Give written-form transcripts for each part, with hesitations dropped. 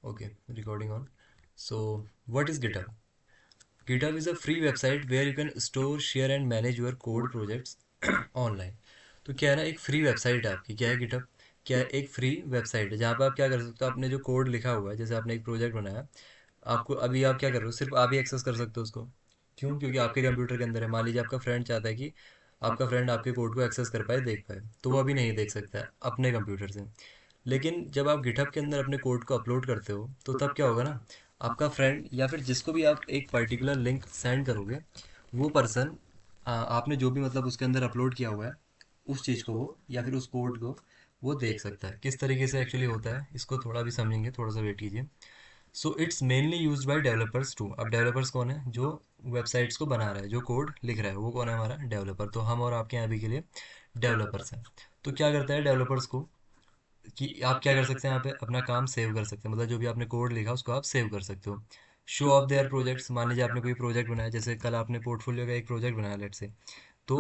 Okay, recording on. So, what is GitHub? GitHub is a free website where you can store, share and manage your code projects online. तो क्या है ना, एक free website है आपकी। क्या है गिटहब? क्या है? एक फ्री वेबसाइट है जहाँ पे आप क्या कर सकते हो, आपने जो कोड लिखा हुआ है, जैसे आपने एक प्रोजेक्ट बनाया, आपको अभी आप क्या कर रहे हो, सिर्फ आप ही एक्सेस कर सकते हो उसको। क्यों? क्योंकि आपके कंप्यूटर के अंदर है। मान लीजिए आपका फ्रेंड चाहता है कि आपका फ्रेंड आपके कोड को एक्सेस कर पाए, देख पाए, तो वो अभी नहीं देख सकता है अपने कंप्यूटर से। लेकिन जब आप गिटहब के अंदर अपने कोड को अपलोड करते हो तो तब क्या होगा ना, आपका फ्रेंड या फिर जिसको भी आप एक पर्टिकुलर लिंक सेंड करोगे, वो पर्सन आपने जो भी मतलब उसके अंदर अपलोड किया हुआ है उस चीज़ को वो, या फिर उस कोड को वो देख सकता है। किस तरीके से एक्चुअली होता है इसको थोड़ा भी समझेंगे, थोड़ा सा वेट कीजिए। So it's mainly use by developers to. अब डेवलपर्स कौन है? जो वेबसाइट्स को बना रहा है, जो कोड लिख रहा है, वो कौन है? हमारा डेवलपर। तो हम और आपके यहाँ अभी के लिए डेवलपर्स हैं। तो क्या करता है डेवलपर्स को, कि आप क्या कर सकते हैं, यहाँ पे अपना काम सेव कर सकते हैं। मतलब जो भी आपने कोड लिखा उसको आप सेव कर सकते हो। Show of their projects. मान लीजिए आपने कोई प्रोजेक्ट बनाया, जैसे कल आपने पोर्टफोलियो का एक प्रोजेक्ट बनाया लेट से, तो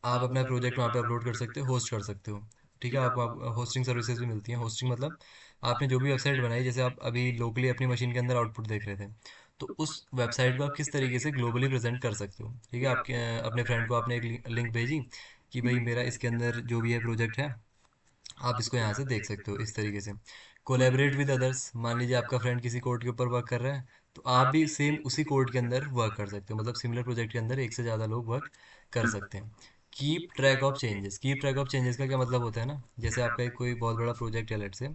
आप अपना प्रोजेक्ट वहाँ पे अपलोड कर सकते हो, होस्ट कर सकते हो। ठीक है, आपको होस्टिंग सर्विसेज भी मिलती हैं। होस्टिंग मतलब आपने जो भी वेबसाइट बनाई, जैसे आप अभी लोकली अपनी मशीन के अंदर आउटपुट देख रहे थे, तो उस वेबसाइट को आप किस तरीके से ग्लोबली प्रेजेंट कर सकते हो। ठीक है, आपके अपने फ्रेंड को आपने एक लिंक भेजी कि भाई मेरा इसके अंदर जो भी है प्रोजेक्ट है, आप इसको यहाँ से देख सकते हो इस तरीके से। Collaborate with others. मान लीजिए आपका फ्रेंड किसी कोड के ऊपर वर्क कर रहा है, तो आप भी सेम उसी कोड के अंदर वर्क कर सकते हो। मतलब सिमिलर प्रोजेक्ट के अंदर एक से ज़्यादा लोग वर्क कर सकते हैं। Keep track of changes. Keep track of changes का क्या मतलब होता है ना, जैसे आपका एक कोई बहुत बड़ा प्रोजेक्ट है लेट से,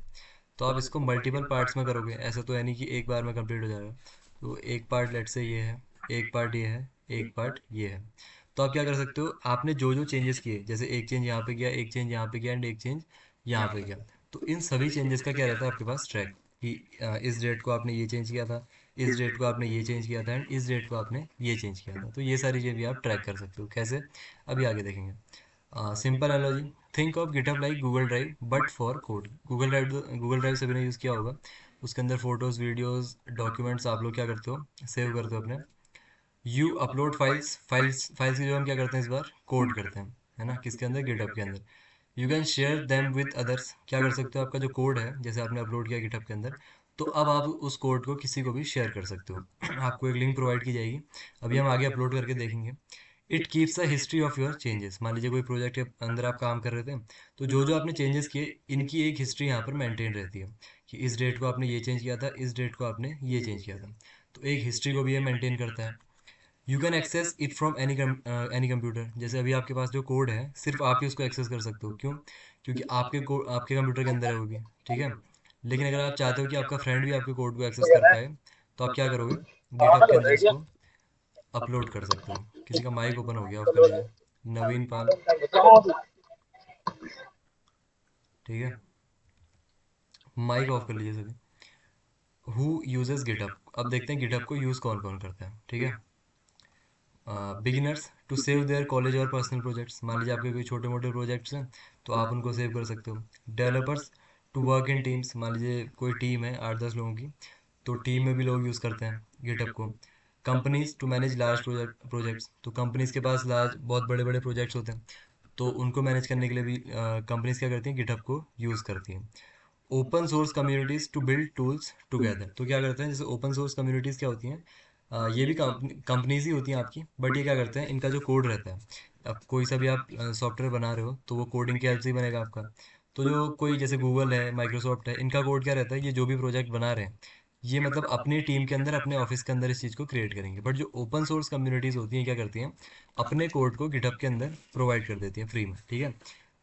तो आप इसको मल्टीपल पार्ट्स में करोगे। ऐसा तो है नहीं कि एक बार में कंप्लीट हो जाएगा। तो एक पार्ट लेट से ये है, एक पार्ट ये है, एक पार्ट ये है। तो आप क्या कर सकते हो, आपने जो जो चेंजेस किए, जैसे एक चेंज यहाँ पे किया, एक चेंज यहाँ पे किया एंड एक चेंज यहाँ पे किया, तो इन सभी चेंजेस का क्या रहता है आपके पास ट्रैक, कि इस डेट को आपने ये चेंज किया था, इस डेट को आपने ये चेंज किया था एंड इस डेट को आपने ये चेंज किया था। तो ये सारी चीज़ें भी आप ट्रैक कर सकते हो। कैसे? अभी आगे देखेंगे। Simple analogy, think of GitHub like Google drive but for code. Google drive सभी ने यूज़ किया होगा। उसके अंदर फोटोज़, वीडियोज़, डॉक्यूमेंट्स आप लोग क्या करते हो, सेव करते हो अपने। यू अपलोड फाइल्स की जो हम क्या करते हैं इस बार, कोड करते हैं, है ना, किसके अंदर? गिटहब के अंदर। You can share them with others. क्या कर सकते हो, आपका जो कोड है जैसे आपने अपलोड किया गिटहब के अंदर, तो अब आप उस कोड को किसी को भी शेयर कर सकते हो। आपको एक लिंक प्रोवाइड की जाएगी, अभी हम आगे अपलोड करके देखेंगे। It keeps a history of your changes. मान लीजिए कोई प्रोजेक्ट के अंदर आप काम कर रहे थे, तो जो जो आपने चेंजेस किए, इनकी एक हिस्ट्री यहाँ पर मेंटेन रहती है, कि इस डेट को आपने ये चेंज किया था, इस डेट को आपने ये चेंज किया था। तो एक हिस्ट्री को भी ये मेंटेन करता है। You can access it from any computer. जैसे अभी आपके पास जो कोड है, सिर्फ आप ही उसको एक्सेस कर सकते हो। क्यों? क्योंकि आपके कंप्यूटर के अंदर है वो भी। ठीक है, लेकिन अगर आप चाहते हो कि आपका फ्रेंड भी आपके कोड को एक्सेस कर पाए, तो आप क्या करोगे, गिटहब के अंदर उसको अपलोड कर सकते हो। किसी का माइक ओपन हो गया, ऑफ कर लीजिए। नवीन पाल। ठीक है, माइक ऑफ कर लीजिए सभी। Who uses GitHub. अब देखते हैं गिटहब को यूज़ कौन कौन करता है। ठीक है, beginners to save their college और पर्सनल प्रोजेक्ट्स। मान लीजिए आपके कोई छोटे मोटे प्रोजेक्ट्स हैं, तो आप उनको सेव कर सकते हो। Developers to work in teams. मान लीजिए कोई टीम है 8-10 लोगों की, तो टीम में भी लोग यूज़ करते हैं गिटहब को। Companies to manage large projects. तो कंपनीज के पास लार्ज बहुत बड़े बड़े प्रोजेक्ट्स होते हैं, तो उनको मैनेज करने के लिए भी कंपनीज क्या करती हैं, गिटहब को यूज़ करती हैं। Open source communities to build tools together. तो क्या करते हैं, जैसे ओपन सोर्स कम्युनिटीज़ क्या होती हैं, ये भी कंपनीज ही होती हैं आपकी, बट ये क्या करते हैं, इनका जो कोड रहता है, अब कोई सा भी आप सॉफ्टवेयर बना रहे हो तो वो कोडिंग की हेल्प से ही बनेगा आपका। तो जो कोई जैसे गूगल है, माइक्रोसॉफ्ट है, इनका कोड क्या रहता है, ये जो भी प्रोजेक्ट बना रहे हैं, ये मतलब अपनी टीम के अंदर, अपने ऑफिस के अंदर इस चीज़ को क्रिएट करेंगे। बट जो ओपन सोर्स कम्युनिटीज़ होती हैं, क्या करती हैं, अपने कोड को गिटहब के अंदर प्रोवाइड कर देती हैं फ्री में। ठीक है,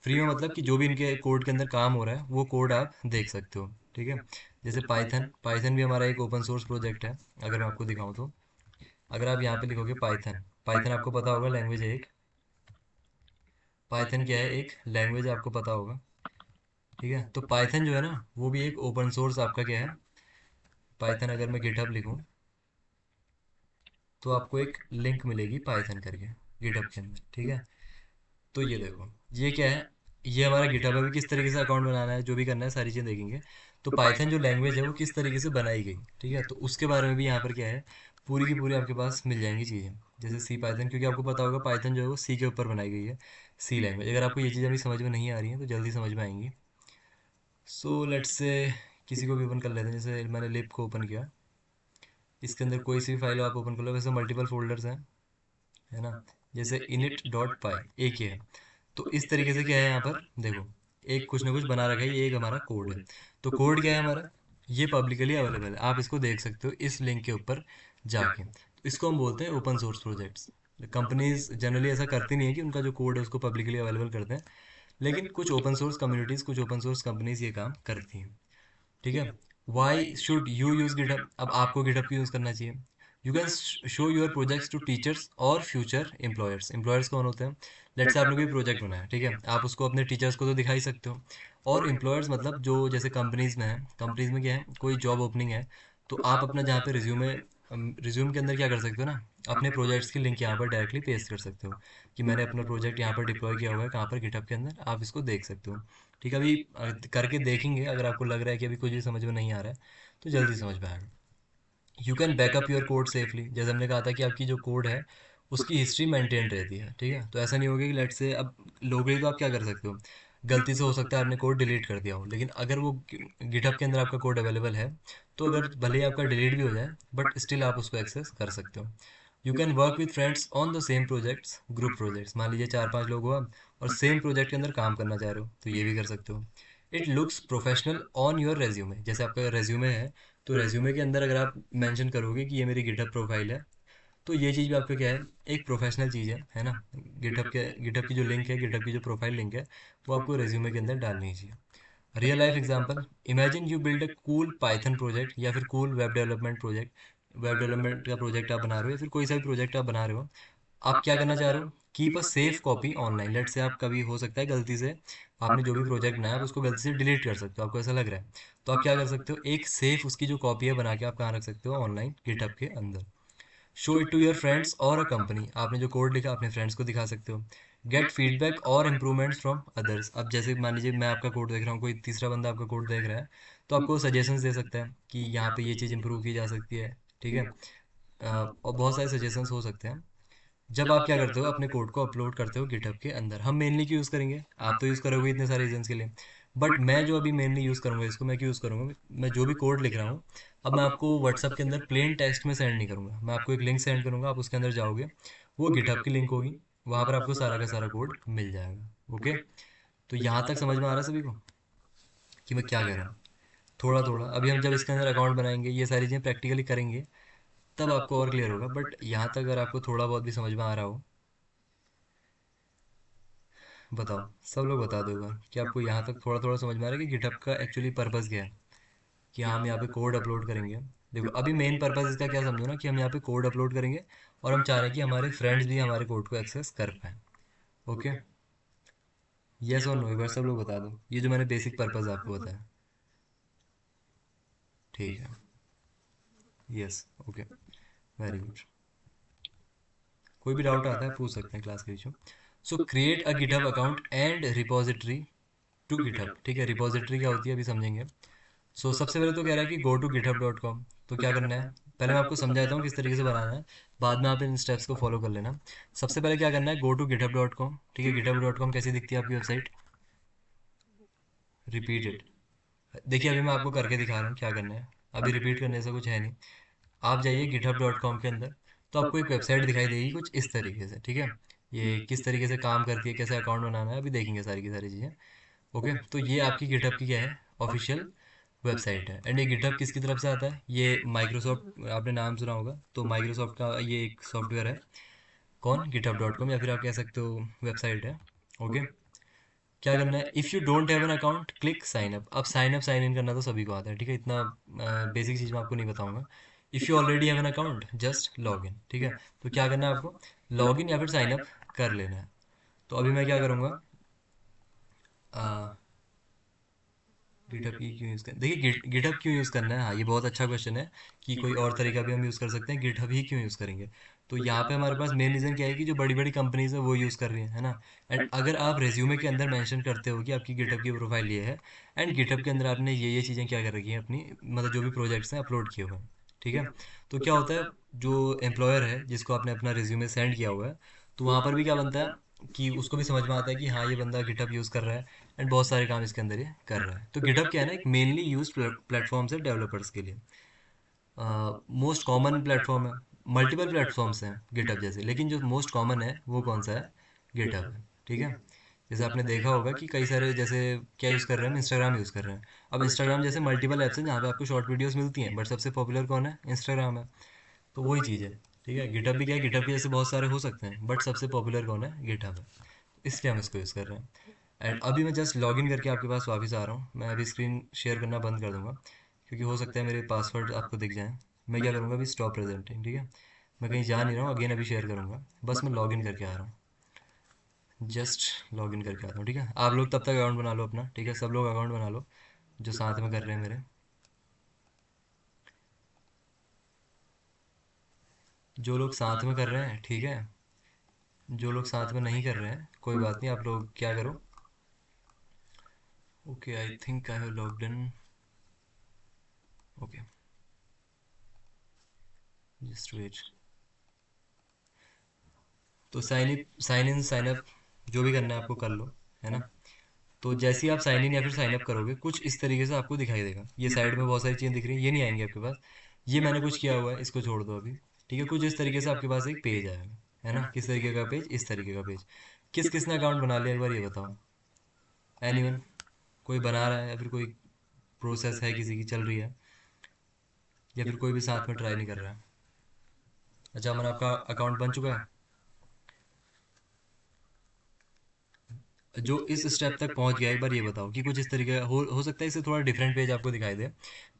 फ्री में मतलब कि जो भी इनके कोड के अंदर काम हो रहा है वो कोड आप देख सकते हो। ठीक है, जैसे पाइथन, पाइथन भी हमारा एक ओपन सोर्स प्रोजेक्ट है। अगर मैं आपको दिखाऊं तो, अगर आप यहाँ पे लिखोगे पाइथन, पाइथन आपको पता होगा लैंग्वेज है एक। पाइथन क्या है, एक लैंग्वेज आपको पता होगा। ठीक है, तो पाइथन जो है ना, वो भी एक ओपन सोर्स आपका क्या है, पाइथन। अगर मैं गिटहब लिखूँ तो आपको एक लिंक मिलेगी पाइथन करके गिटहब के अंदर। ठीक है, तो ये देखो, ये क्या है, ये हमारा गिटहब है। अभी किस तरीके से अकाउंट बनाना है, जो भी करना है, सारी चीज़ें देखेंगे। तो पाइथन जो लैंग्वेज है वो किस तरीके से बनाई गई, ठीक है, तो उसके बारे में भी यहाँ पर क्या है, पूरी की पूरी आपके पास मिल जाएंगी चीज़ें। जैसे सी पाइथन, क्योंकि आपको पता होगा पाइथन जो है वो सी के ऊपर बनाई गई है, सी लैंग्वेज। अगर आपको ये चीज़ें अभी समझ में नहीं आ रही हैं तो जल्दी समझ में आएंगी। सो लेट्स से, किसी को भी ओपन कर लेते हैं, जैसे मैंने लिप को ओपन किया, इसके अंदर कोई सी भी फाइल आप ओपन कर लो, वैसे मल्टीपल फोल्डर्स हैं, है ना, जैसे init.py एक ही है। तो इस तरीके से क्या है यहाँ पर देखो, एक कुछ ना कुछ बना रखा है, ये एक हमारा कोड है। तो कोड क्या है हमारा, ये पब्लिकली अवेलेबल है, आप इसको देख सकते हो इस लिंक के ऊपर जाके। तो इसको हम बोलते हैं open source projects. Companies generally ऐसा करती नहीं है कि उनका जो कोड है उसको पब्लिकली अवेलेबल करते हैं, लेकिन कुछ ओपन सोर्स कम्युनिटीज़, कुछ ओपन सोर्स कंपनीज ये काम करती हैं। ठीक है। Why should you use GitHub, अब आपको गिटहब क्यों यूज़ करना चाहिए। You can show your projects to teachers और फ्यूचर एम्प्लॉयर्स। एम्प्लॉयर्स कौन होते हैं, लेट्स से आपने कोई प्रोजेक्ट बनाया, ठीक है, आप उसको अपने टीचर्स को तो दिखा ही सकते हो। और एम्प्लॉयर्स मतलब जो जैसे कंपनीज में है, कंपनीज में क्या है, कोई जॉब ओपनिंग है, तो आप अपना जहाँ पे रिज्यूमे, रिज्यूम के अंदर क्या कर सकते हो ना, अपने प्रोजेक्ट्स की लिंक यहाँ पर डायरेक्टली पेस्ट कर सकते हो कि मैंने अपना प्रोजेक्ट यहाँ पर डिप्लॉय किया हुआ है, कहाँ पर, गिटहब के अंदर, आप इसको देख सकते हो। ठीक है, अभी करके देखेंगे, अगर आपको लग रहा है कि अभी कुछ भी समझ में नहीं आ रहा है तो जल्दी समझ में आएगा। You can backup your code safely, जैसे हमने कहा था कि आपकी जो कोड है उसकी हिस्ट्री मेंटेन रहती है। ठीक है, तो ऐसा नहीं होगा कि लेट से अब लोगली, तो आप क्या कर सकते हो, गलती से हो सकता है आपने कोड डिलीट कर दिया हो, लेकिन अगर वो गिटहब के अंदर आपका कोड अवेलेबल है, तो अगर भले ही आपका डिलीट भी हो जाए बट स्टिल आप उसको एक्सेस कर सकते हो। You can work with friends on the same projects, group projects, मान लीजिए 4-5 लोग हो आप और सेम प्रोजेक्ट के अंदर काम करना चाह रहे हो, तो ये भी कर सकते हो। It looks professional on your resume, जैसे आपका रेज्यूमे है, तो रेज्यूमे के अंदर अगर आप मेंशन करोगे कि ये मेरी गिटहब प्रोफाइल है, तो ये चीज़ भी आपका क्या है, एक प्रोफेशनल चीज़ है ना। गिटहब की जो लिंक है, गिटहब की जो प्रोफाइल लिंक है, वो आपको रेज्यूमे के अंदर डालनी चाहिए। Real life example, imagine you build a cool Python project या फिर cool web development project, web development का प्रोजेक्ट आप बना रहे हो या फिर कोई सा भी प्रोजेक्ट आप बना रहे हो, आप क्या करना चाह रहे हो, keep a safe copy online. Let's say आप कभी हो सकता है गलती से आपने जो भी प्रोजेक्ट बनाया आप उसको गलती से डिलीट कर सकते हो, आपको ऐसा लग रहा है, तो आप क्या कर सकते हो, एक सेफ उसकी जो कॉपी है बना के आप कहाँ रख सकते हो, ऑनलाइन गिटहब के अंदर। Show it to your friends और अ कंपनी, आपने जो कोड लिखा अपने फ्रेंड्स को दिखा सकते हो। गेट फीडबैक और इम्प्रूवमेंट्स फ्रॉम अदर्स, अब जैसे मान लीजिए मैं आपका कोड देख रहा हूँ, कोई तीसरा बंदा आपका कोड देख रहा है, तो आपको सजेशंस दे सकता है कि यहाँ पे ये चीज़ इंप्रूव की जा सकती है। ठीक है, और बहुत सारे सजेशंस हो सकते हैं। जब आप क्या करते हो, अपने कोड को अपलोड करते हो गिटहब के अंदर, हम मेनली क्यों यूज़ करेंगे, आप तो यूज़ करोगे इतने सारे रीजंस के लिए, बट मैं जो अभी मेनली यूज़ करूँगा इसको, मैं क्यों यूज़ करूँगा, मैं जो भी कोड लिख रहा हूँ, अब मैं आपको व्हाट्सअप के अंदर प्लेन टेक्स्ट में सेंड नहीं करूँगा, मैं आपको एक लिंक सेंड करूँगा, आप उसके अंदर जाओगे, वो गिटहब की लिंक होगी, वहाँ पर आपको सारा का सारा कोड मिल जाएगा। ओके, तो यहाँ तक समझ में आ रहा है सभी को कि मैं क्या कह रहा हूँ। थोड़ा थोड़ा अभी हम जब इसके अंदर अकाउंट बनाएंगे, ये सारी चीज़ें प्रैक्टिकली करेंगे, तब आपको और क्लियर होगा, बट यहाँ तक अगर आपको थोड़ा बहुत भी समझ में आ रहा हो, बताओ, सब लोग बता दो एक बार कि आपको यहाँ तक थोड़ा थोड़ा समझ में आ रहा है कि गिटहब का एक्चुअली पर्पस क्या है, कि हम यहाँ पे कोड अपलोड करेंगे। देखो अभी मेन पर्पस इसका क्या समझो ना, कि हम यहाँ पे कोड अपलोड करेंगे और हम चाह रहे हैं कि हमारे फ्रेंड्स भी हमारे कोड को एक्सेस कर पाएँ। ओके, यस और नो एक बार सब लोग बता दो, ये जो मैंने बेसिक पर्पस आपको बताया। ठीक है, यस, ओके, वेरी गुड। कोई भी डाउट आता है पूछ सकते हैं क्लास के बीच में। So create a GitHub account and repository to GitHub. ठीक है, रिपोजिटरी क्या होती है अभी समझेंगे। सो सबसे पहले तो कह रहा है कि गो टू github.com, तो क्या करना है, पहले मैं आपको समझाता हूँ किस तरीके से बनाना है, बाद में आप इन स्टेप्स को फॉलो कर लेना। सबसे पहले क्या करना है, गो टू github.com। ठीक है, github.com कैसी दिखती है आपकी वेबसाइट, रिपीट इट। देखिए अभी मैं आपको करके दिखा रहा हूँ क्या करना है, अभी रिपीट करने से कुछ है नहीं। आप जाइए github.com के अंदर, तो आपको एक वेबसाइट दिखाई देगी कुछ इस तरीके से। ठीक है, ये किस तरीके से काम करती है, कैसे अकाउंट बनाना है, अभी देखेंगे सारी की सारी चीज़ें। ओके, तो ये आपकी गिटहब की क्या है, ऑफिशियल वेबसाइट है। एंड ये गिटहब किसकी तरफ से आता है, ये माइक्रोसॉफ्ट, आपने नाम सुना होगा, तो माइक्रोसॉफ्ट का ये एक सॉफ्टवेयर है, कौन, github.com, या फिर आप कह सकते हो वेबसाइट है। ओके, क्या करना है, if you don't have an account click sign up. अब साइन अप साइन इन करना तो सभी को आता है, ठीक है, इतना बेसिक चीज़ मैं आपको नहीं बताऊंगा। If you already have an account just log in. ठीक है, तो क्या करना है आपको, लॉग इन या फिर साइन अप कर लेना है। तो अभी मैं क्या करूँगा, गिटहब की क्यों यूज़ करना, देखिए गिटहब क्यों यूज़ करना है, हाँ ये बहुत अच्छा क्वेश्चन है कि कोई और तरीका भी हम यूज़ कर सकते हैं, गिटहब ही क्यों यूज़ करेंगे। तो यहाँ पे हमारे पास मेन रीज़न क्या है कि जो बड़ी बड़ी कंपनीज है वो यूज़ कर रही है ना। एंड अगर आप रेज्यूमे के अंदर मेंशन करते हो कि आपकी गिटहब की प्रोफाइल ये है, एंड गिटहब के अंदर आपने ये चीज़ें क्या कर रखी हैं अपनी, मतलब जो भी प्रोजेक्ट्स हैं अपलोड किए हुए हैं, ठीक है, तो क्या होता है, जो एम्प्लॉयर है जिसको आपने अपना रिज्यूमे सेंड किया हुआ है, तो वहाँ पर भी क्या बनता है कि उसको भी समझ में आता है कि हाँ ये बंदा गिटहब यूज़ कर रहा है, एंड बहुत सारे काम इसके अंदर ये कर रहा है। तो गिटहब क्या है ना, एक मेनली यूज प्लेटफॉर्म्स है डेवलपर्स के लिए। मोस्ट कॉमन प्लेटफॉर्म है, मल्टीपल प्लेटफॉर्म्स हैं गिटहब जैसे, लेकिन जो मोस्ट कॉमन है वो कौन सा है, गिटहब है। ठीक है, जैसे आपने देखा होगा कि कई सारे, जैसे क्या यूज़ कर रहे हैं हम, इंस्टाग्राम यूज़ कर रहे हैं। अब इंस्टाग्राम जैसे मल्टीपल ऐप्स हैं जहाँ पे आपको शॉर्ट वीडियोस मिलती हैं, बट सबसे पॉपुलर कौन है, इंस्टाग्राम है। तो वही चीज़ है। ठीक है, गिटहब भी क्या है, गिटहब के जैसे बहुत सारे हो सकते हैं, बट सबसे पॉपुलर कौन है, गिटहब है। इसलिए हम इसको यूज़ कर रहे हैं। एंड अभी मैं जस्ट लॉगिन करके आपके पास वापस आ रहा हूँ। मैं अभी स्क्रीन शेयर करना बंद कर दूंगा, क्योंकि हो सकता है मेरे पासवर्ड आपको दिख जाएँ। मैं क्या करूँगा, अभी स्टॉप प्रेजेंटिंग, ठीक है, मैं कहीं जा नहीं रहा हूँ, अगेन अभी शेयर करूँगा, बस मैं लॉगिन करके आ रहा हूँ। जस्ट लॉगिन करके आता हूँ, ठीक है। आप लोग तब तक अकाउंट बना लो अपना, ठीक है, सब लोग अकाउंट बना लो जो साथ में कर रहे हैं मेरे। जो लोग साथ में कर रहे हैं, ठीक है, जो लोग साथ में नहीं कर रहे हैं कोई बात नहीं, आप लोग क्या करो, okay I think I have logged in, okay just wait. तो साइन इन साइन अप जो भी करना है आपको कर लो, है ना। तो जैसे ही आप साइन इन या फिर साइन अप करोगे, कुछ इस तरीके से आपको दिखाई देगा। ये साइड में बहुत सारी चीज़ें दिख रही हैं, ये नहीं आएंगी आपके पास। ये मैंने कुछ किया हुआ है, इसको छोड़ दो अभी। ठीक है, कुछ इस तरीके से आपके पास एक पेज आएगा, है ना। किस तरीके का पेज, इस तरीके का पेज। किस किसने अकाउंट बना लिया एक बार ये बताओ, एनीवन, कोई बना रहा है या फिर कोई प्रोसेस है किसी की चल रही है, या फिर कोई भी साथ में ट्राई नहीं कर रहा है। अच्छा अमन, आपका अकाउंट बन चुका है। जो इस स्टेप तक पहुंच गया, एक बार ये बताओ कि कुछ इस तरीके का हो सकता है इससे थोड़ा डिफरेंट पेज आपको दिखाई दे,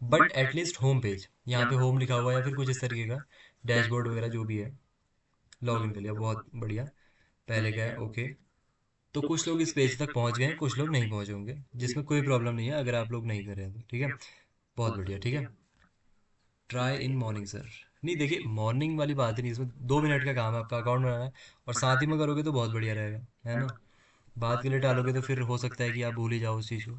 बट एटलीस्ट होम पेज, यहाँ पे होम लिखा हुआ है या फिर कुछ इस तरीके का डैशबोर्ड वगैरह जो भी है। लॉगिन कर लिया, बहुत बढ़िया। पहले क्या है, ओके। तो कुछ लोग इस पेज तक पहुंच गए हैं, कुछ लोग नहीं पहुंचे होंगे, जिसमें कोई प्रॉब्लम नहीं है अगर आप लोग नहीं कर रहे हैं तो, ठीक है, बहुत बढ़िया। ठीक है, ट्राई इन मॉर्निंग सर। नहीं देखिए, मॉर्निंग वाली बात ही नहीं, इसमें 2 मिनट का काम है, आपका अकाउंट बनाना है, और साथ ही में करोगे तो बहुत बढ़िया रहेगा, है ना। बात के लिए टालोगे तो फिर हो सकता है कि आप भूल ही जाओ उस चीज़ को।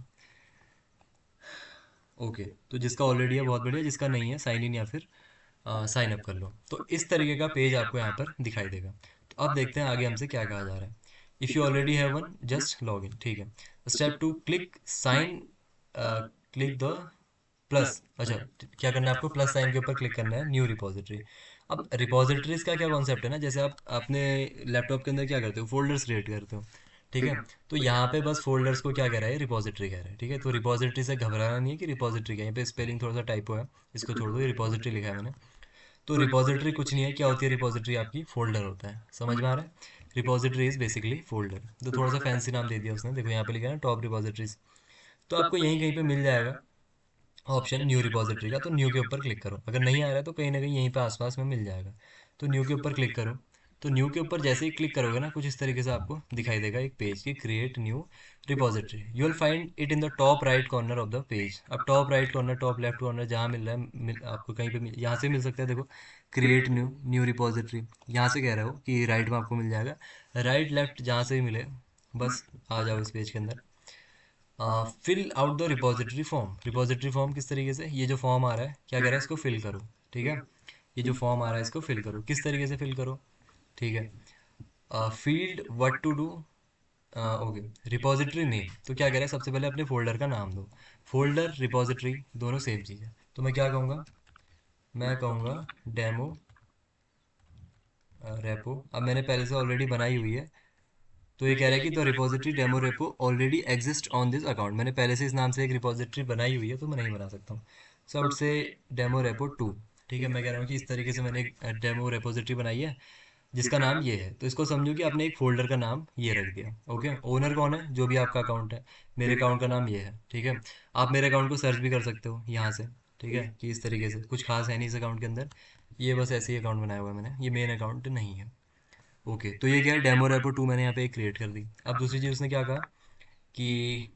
ओके, तो जिसका ऑलरेडी है बहुत बढ़िया, जिसका नहीं है साइन इन या फिर साइन अप कर लो। तो इस तरीके का पेज आपको यहाँ पर दिखाई देगा। तो अब देखते हैं आगे हमसे क्या कहा जा रहा है। If you already have one just log in, ठीक है। Step 2, click sign, click the plus, अच्छा क्या करना है आपको, प्लस साइन के ऊपर क्लिक करना है, न्यू रिपोजिटरी। अब रिपोजिटरीज का क्या कॉन्सेप्ट है ना, जैसे आप अपने लैपटॉप के अंदर क्या करते हो, फोल्डर्स क्रिएट करते हो, ठीक है। तो यहाँ पे बस फोल्डर्स को क्या कह रहा है, रिपोजिटरी कह रहा है, ठीक है। तो रिपोजिटरी से घबराना नहीं है कि रिपोजिटरी क्या है, यहाँ पे स्पेलिंग थोड़ा सा टाइपो है, इसको छोड़ दो, ये रिपोजिटरी लिखा है मैंने। तो रिपोजिटरी कुछ नहीं है, क्या होती है रिपोजिटरी, आपकी फोल्डर होता है, समझ में आ रहा है। Repository is basically folder. तो थोड़ा सा फैंसी नाम दे दिया उसने, देखो यहाँ पे लिखा है ना टॉप रिपोजिटरीज। तो आपको यहीं कहीं पे मिल जाएगा ऑप्शन न्यू रिपोजिटरी का, तो न्यू के ऊपर क्लिक करो। अगर नहीं आ रहा है तो कहीं ना कहीं यहीं पे आसपास में मिल जाएगा। तो न्यू के ऊपर क्लिक करो। तो न्यू के ऊपर जैसे ही क्लिक करोगे ना, कुछ इस तरीके से आपको दिखाई देगा एक पेज की, create new repository. You will find it in the top right corner of the page. अब top right corner, top left corner, जहाँ मिल रहा है आपको कहीं पे यहाँ से मिल सकता है, देखो क्रिएट न्यू न्यू रिपोजिटरी, यहाँ से कह रहे हो कि राइट में आपको मिल जाएगा। राइट लेफ्ट जहाँ से भी मिले, बस आ जाओ इस पेज के अंदर। Fill out the repository form. Repository form किस तरीके से, ये जो फॉर्म आ रहा है क्या कह रहा है, इसको फिल करो, ठीक है। ये जो फॉर्म आ रहा है इसको फिल करो, किस तरीके से फिल करो, ठीक है। Field what to do, okay. Repository name, तो क्या कह रहा है, सबसे पहले अपने फोल्डर का नाम दो। फोल्डर रिपोजिटरी दोनों सेम चीज़ है, तो मैं क्या कहूँगा, मैं कहूँगा डेमो रेपो। अब मैंने पहले से ऑलरेडी बनाई हुई है, तो ये कह रहा है कि the repository demo repo already exist on this account. मैंने पहले से इस नाम से एक रिपोजिटरी बनाई हुई है, तो मैं नहीं बना सकता हूँ। सो आउट से डेमो रेपो 2, ठीक है। मैं कह रहा हूँ कि इस तरीके से मैंने एक डेमो रेपोजिटरी बनाई है जिसका नाम ये है। तो इसको समझो कि आपने एक फोल्डर का नाम ये रख दिया, ओके। ओनर कौन है, जो भी आपका अकाउंट है। मेरे अकाउंट का नाम ये है, ठीक है। आप मेरे अकाउंट को सर्च भी कर सकते हो यहाँ से, ठीक है, कि इस तरीके से कुछ खास है नहीं इस अकाउंट के अंदर, ये बस ऐसे ही अकाउंट बनाया हुआ है मैंने, ये मेन अकाउंट नहीं है। ओके, तो ये क्या है, डेमो रेपो 2 मैंने यहाँ पे क्रिएट कर दी। अब दूसरी चीज़ उसने क्या कहा कि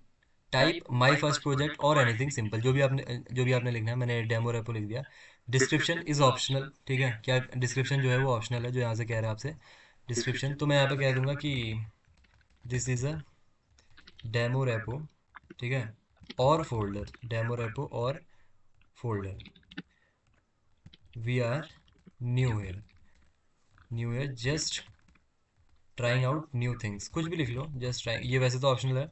टाइप माई फर्स्ट प्रोजेक्ट और एनीथिंग सिंपल, जो भी आपने लिखना है, मैंने डेमो रेपो लिख दिया। डिस्क्रिप्शन इज ऑप्शनल, ठीक है। क्या डिस्क्रिप्शन जो है वो ऑप्शनल है, जो यहाँ से कह रहा है आपसे डिस्क्रिप्शन। तो मैं यहाँ पे कह दूंगा कि this is a demo repo, ठीक है, और फोल्डर, डेमो रेपो और folder, we are new here just trying out new things, कुछ भी लिख लो, जस्ट ट्राइंग, ये वैसे तो ऑप्शनल है,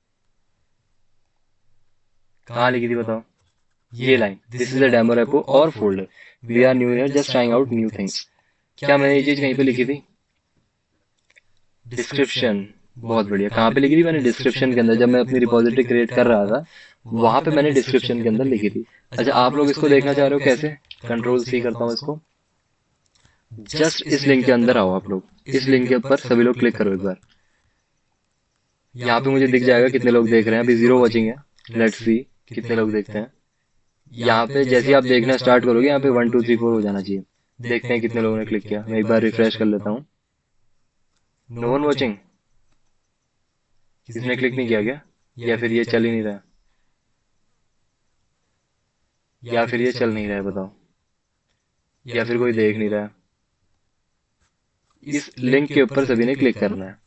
कहाँ लिखी थी बताओ? ये line, this is a demo repo और folder, we are new here just trying out new things. क्या मैंने ये चीज कहीं पे लिखी थी? डिस्क्रिप्शन। बहुत बढ़िया। कहाँ पे लिखी थी मैंने? डिस्क्रिप्शन के अंदर। जब मैं अपनी रिपॉजिटरी क्रिएट कर रहा था वहां पे मैंने डिस्क्रिप्शन के अंदर लिखी थी। अच्छा, आप लोग इसको देखना चाह रहे हो कैसे? कंट्रोल सी करता हूँ इसको। जस्ट इस लिंक के अंदर आओ आप लोग, इस लिंक के ऊपर सभी लोग क्लिक करो एक बार। यहाँ पे मुझे दिख जाएगा कितने लोग देख रहे हैं। अभी 0 वॉचिंग है। लेट्स सी कितने लोग देखते हैं। यहाँ पे जैसे ही आप देखना स्टार्ट करोगे यहाँ पे 1 2 3 4 हो जाना चाहिए। देखते हैं कितने लोगों ने क्लिक किया। मैं एक बार रिफ्रेश कर लेता हूँ। No one watching. किसी ने क्लिक नहीं किया क्या? या फिर ये चल ही नहीं रहा है? या फिर ये चल नहीं रहा है बताओ? या फिर कोई देख नहीं रहा है? इस लिंक के ऊपर सभी ने क्लिक करना है।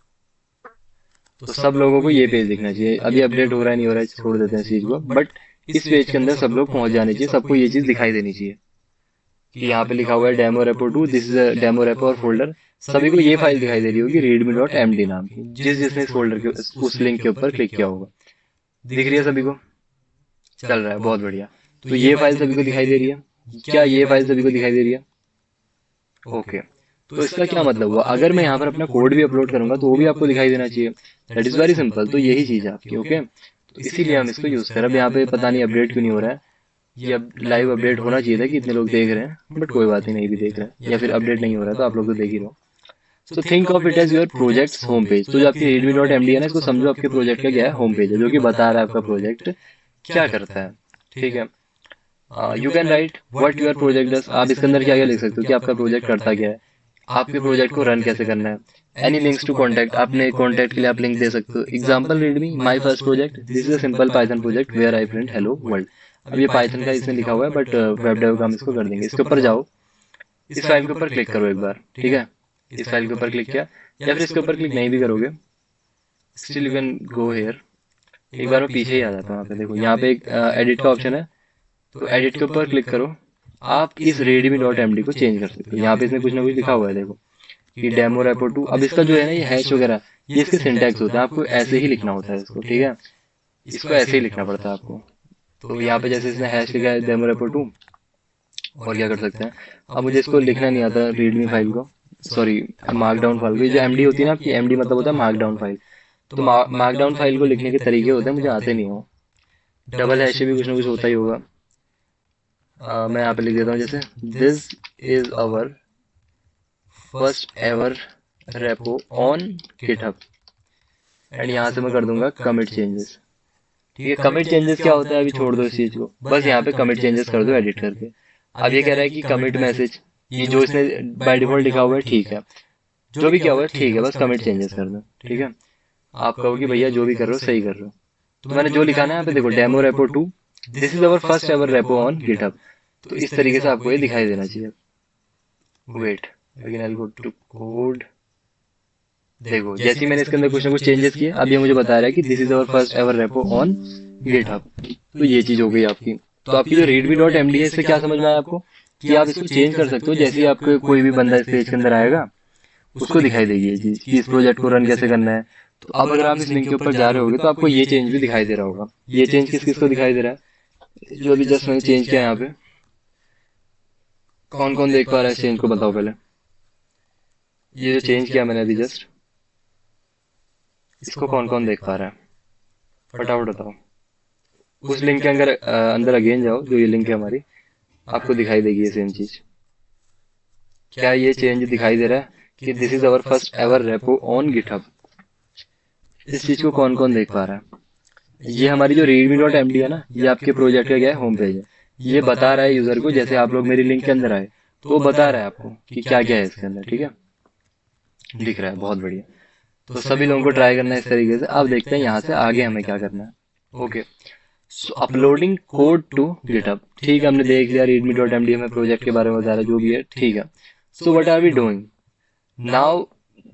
तो सब लोगों को ये पेज दिखना चाहिए। अभी अपडेट हो रहा है नहीं हो रहा है छोड़ देते हैं इस चीज को, बट इस पेज के अंदर सब लोग पहुंच जाने चाहिए। सबको ये चीज दिखाई देनी चाहिए कि यहाँ पे लिखा हुआ है demo repo 2, this is a demo repo और फोल्डर। सभी को ये फाइल दिखाई दे रही होगी readme.md नाम की, जिसने इस फोल्डर के उस लिंक के ऊपर क्लिक किया होगा। दिख रही है सभी को? चल रहा है, बहुत बढ़िया। तो ये फाइल सभी को दिखाई दे रही है। क्या ये फाइल सभी को दिखाई दे रही है? ओके। तो इसका क्या मतलब हुआ? अगर मैं यहाँ पर अपना कोड भी अपलोड करूंगा तो वो भी आपको दिखाई देना चाहिए। That is very simple. तो यही चीज है आपकी। ओके, तो इसीलिए हम इसको यूज करें। अब यहाँ पे पता नहीं अपडेट क्यों नहीं हो रहा है। ये अब लाइव अपडेट होना चाहिए था कि इतने लोग देख रहे हैं, बट कोई बात नहीं भी देख रहे हैं, या फिर अपडेट नहीं हो रहा है तो आप लोग तो देख ही रहो। So think of it as your project home page. तो जो आपकी readme.md है ना, इसको समझो आपके प्रोजेक्ट का क्या है, होम पेज है, जो कि बता रहा है आपका प्रोजेक्ट क्या करता है। ठीक है। You can write what your project does. आप इसके अंदर क्या क्या लिख सकते हो कि आपका प्रोजेक्ट करता क्या है, आपके प्रोजेक्ट को रन कैसे करना है। एनी लिंक्स टू कॉन्टैक्ट, आपने कॉन्टैक्ट के लिए आप लिंक दे सकते हो। Example README my first project, this is a simple Python project where I print hello world. अब ये पाइथन का इसमें लिखा हुआ है, बट वेब डेव का हम इसको कर देंगे। इसके ऊपर जाओ, इस फाइल के ऊपर क्लिक करो एक बार। ठीक है, इस फाइल के ऊपर क्लिक किया, या फिर इसके ऊपर क्लिक नहीं भी करोगे, still you can go here. एक बार मैं पीछे ही आ जाता हूँ। यहाँ पे देखो, यहाँ पे एक एडिट का ऑप्शन है, तो एडिट के ऊपर क्लिक करो। आप इस readme.md को चेंज कर सकते हो। यहाँ पे इसमें कुछ ना कुछ लिखा हुआ है, देखो कि डेमो रेपो 2। अब इसका जो है ना, ये हैश वगैरह, ये इसके सिंटैक्स होता है, आपको ऐसे ही लिखना होता है इसको। ठीक है, इसको ऐसे ही लिखना पड़ता है आपको। तो यहाँ पे जैसे इसने हैश लिखा है डेमो रेपो 2, और क्या कर सकते हैं। अब मुझे इसको लिखना नहीं आता रीडमी फाइल को, सॉरी मार्कडाउन फाइल को। ये जो एमडी होती है ना आपकी, एमडी मतलब होता है मार्कडाउन फाइल। तो मार्कडाउन फाइल को लिखने के तरीके होते हैं, मुझे आते नहीं हो। डबल हैश भी कुछ ना कुछ होता ही होगा। मैं यहाँ पे लिख देता हूँ, जैसे this is our first ever repo on GitHub, and यहाँ से मैं कर दूंगा कमिट चेंजेस। ठीक है, कमिट चेंजेस क्या होता है अभी छोड़ दो इस चीज को, बस यहाँ पे कमिट चेंजेस कर दो एडिट करके। अब ये कह रहा है कि कमिट मैसेज, ये जो इसने बाय डिफॉल्ट लिखा हुआ है ठीक है, जो भी किया हुआ है ठीक है, बस कमिट चेंजेस कर दो। ठीक है, आप कहो कि भैया जो भी कर रहे हो सही कर रहे हो। तो मैंने जो लिखा ना यहाँ पे देखो, demo repo 2, this is our first ever repo on GitHub. तो इस तरीके से आपको ये दिखाई देना चाहिए। Wait again I go to code. देखो, जैसे ही मैंने इसके अंदर कुछ ना कुछ चेंजेस किए, अब ये मुझे बता रहा है कि this is our first ever repo on GitHub. तो ये चीज हो गई आपकी। तो आपकी जो readme.md है, इससे क्या समझ में आया आपको कि आप इसको चेंज कर सकते हो। जैसे ही आपको कोई भी बंदा इस पेज के अंदर आएगा, उसको दिखाई देगी ये चीज कि इस प्रोजेक्ट को रन कैसे करना है। तो अब अगर आप इस लिंक के ऊपर जा रहे होगे तो आपको ये चेंज भी दिखाई दे रहा होगा। ये चेंज किस किस को दिखाई दे रहा है, जो अभी जस्ट मैंने चेंज किया यहाँ पे। कौन कौन देख पा रहा है इस चेंज को, बताओ पहले। ये जो चेंज किया मैंने अभी जस्ट, इसको कौन कौन देख पा रहा है, फटाफट बताओ। उस लिंक के अंदर अंदर अगेन जाओ, जो ये लिंक है हमारी, आपको दिखाई देगी ये सेम चीज। क्या ये चेंज दिखाई दे रहा है कि this is our first ever repo on GitHub. इस चीज को कौन कौन देख पा रहा है। ये हमारी जो readme.md है ना, ये आपके प्रोजेक्ट का क्या है, होम पेज है। ये बता रहा है यूजर को, जैसे आप लोग मेरी लिंक के अंदर आए तो वो बता रहा है आपको कि क्या क्या है इसके अंदर। ठीक है, दिख रहा है, बहुत बढ़िया। तो सभी लोगों को ट्राई करना है इस तरीके से। अब देखते हैं यहाँ से आगे हमें क्या करना है। Okay, so uploading code to GitHub. ठीक है, हमने देख लिया readme.md हमें प्रोजेक्ट के बारे में बता रहा है, जो भी है ठीक है। So what are we doing now,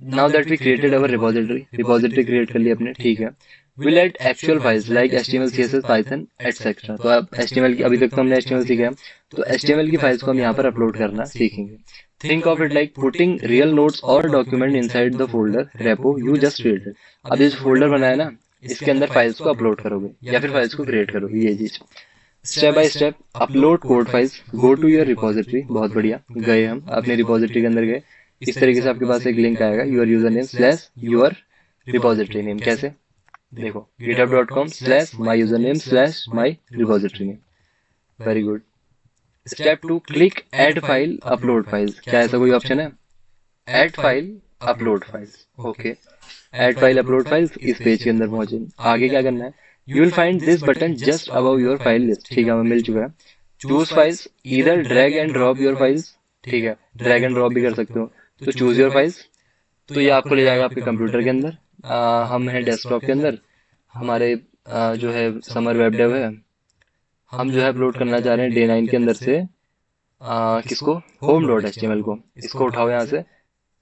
now that we created our repository create कर ली अपने। ठीक है, will add actual files like HTML CSS Python etcetera. तो अब HTML की, अभी तक तो हमने HTML सीखा है, तो HTML की फाइल्स को हम यहाँ पर अपलोड करना सीखेंगे। Think of it like putting real notes और document inside the folder repo you just created. अब इस फोल्डर बनाया ना, इसके अंदर फाइल्स को अपलोड करोगे या फिर फाइल्स को क्रिएट करोगे, ये चीज step by step. Upload code files, go to your repository. बहुत बढ़िया, गए हम अपने रिपोजिटरी के अंदर गए। इस तरीके से आपके पास एक लिंक आएगा, your user name slash your repository name. कैसे, देखो github.com/my username/my repository name। Very good. Step 2, click add file upload files. क्या ऐसा कोई ऑप्शन है, add file upload files. Okay, add file upload files, इस पेज के अंदर पहुंचे। आगे क्या करना है, you will find this button just above your file list. ठीक है, हमें मिल चुका है। चूज फाइल्स, इधर drag and drop your files. ठीक है, ड्रैग एंड ड्रॉप भी कर सकते हो। तो चूज योर फाइल्स, तो ये आपको ले जाएगा आपके कंप्यूटर के अंदर। हम हैं डेस्कटॉप के अंदर, हमारे जो है समर वेब डेव है। हम जो है अपलोड करना चाह रहे हैं डे 9 के अंदर से किसको, home.html को। इसको उठाओ यहाँ से,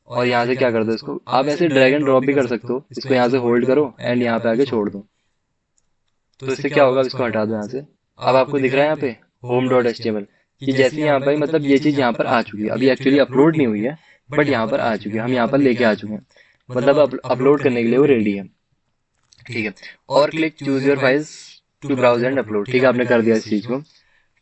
और यहाँ से क्या कर दो, इसको आप ऐसे ड्रैग एंड ड्रॉप भी कर सकते हो। इसको यहाँ से होल्ड करो एंड यहाँ पे आके छोड़ दो। तो इससे क्या होगा, इसको हटा दो यहाँ से। अब आपको दिख रहा है यहाँ पे home.html कि जैसे यहाँ पर, मतलब ये चीज यहाँ पर आ चुकी है। अभी एक्चुअली अपलोड नहीं हुई है, बट यहाँ पर आ चुके हैं, हम यहाँ पर लेके आ चुके हैं, मतलब अपलोड करने के लिए वो रेडी है। ठीक है, और click choose your files to browse and upload. ठीक है, आपने कर दिया इस चीज को।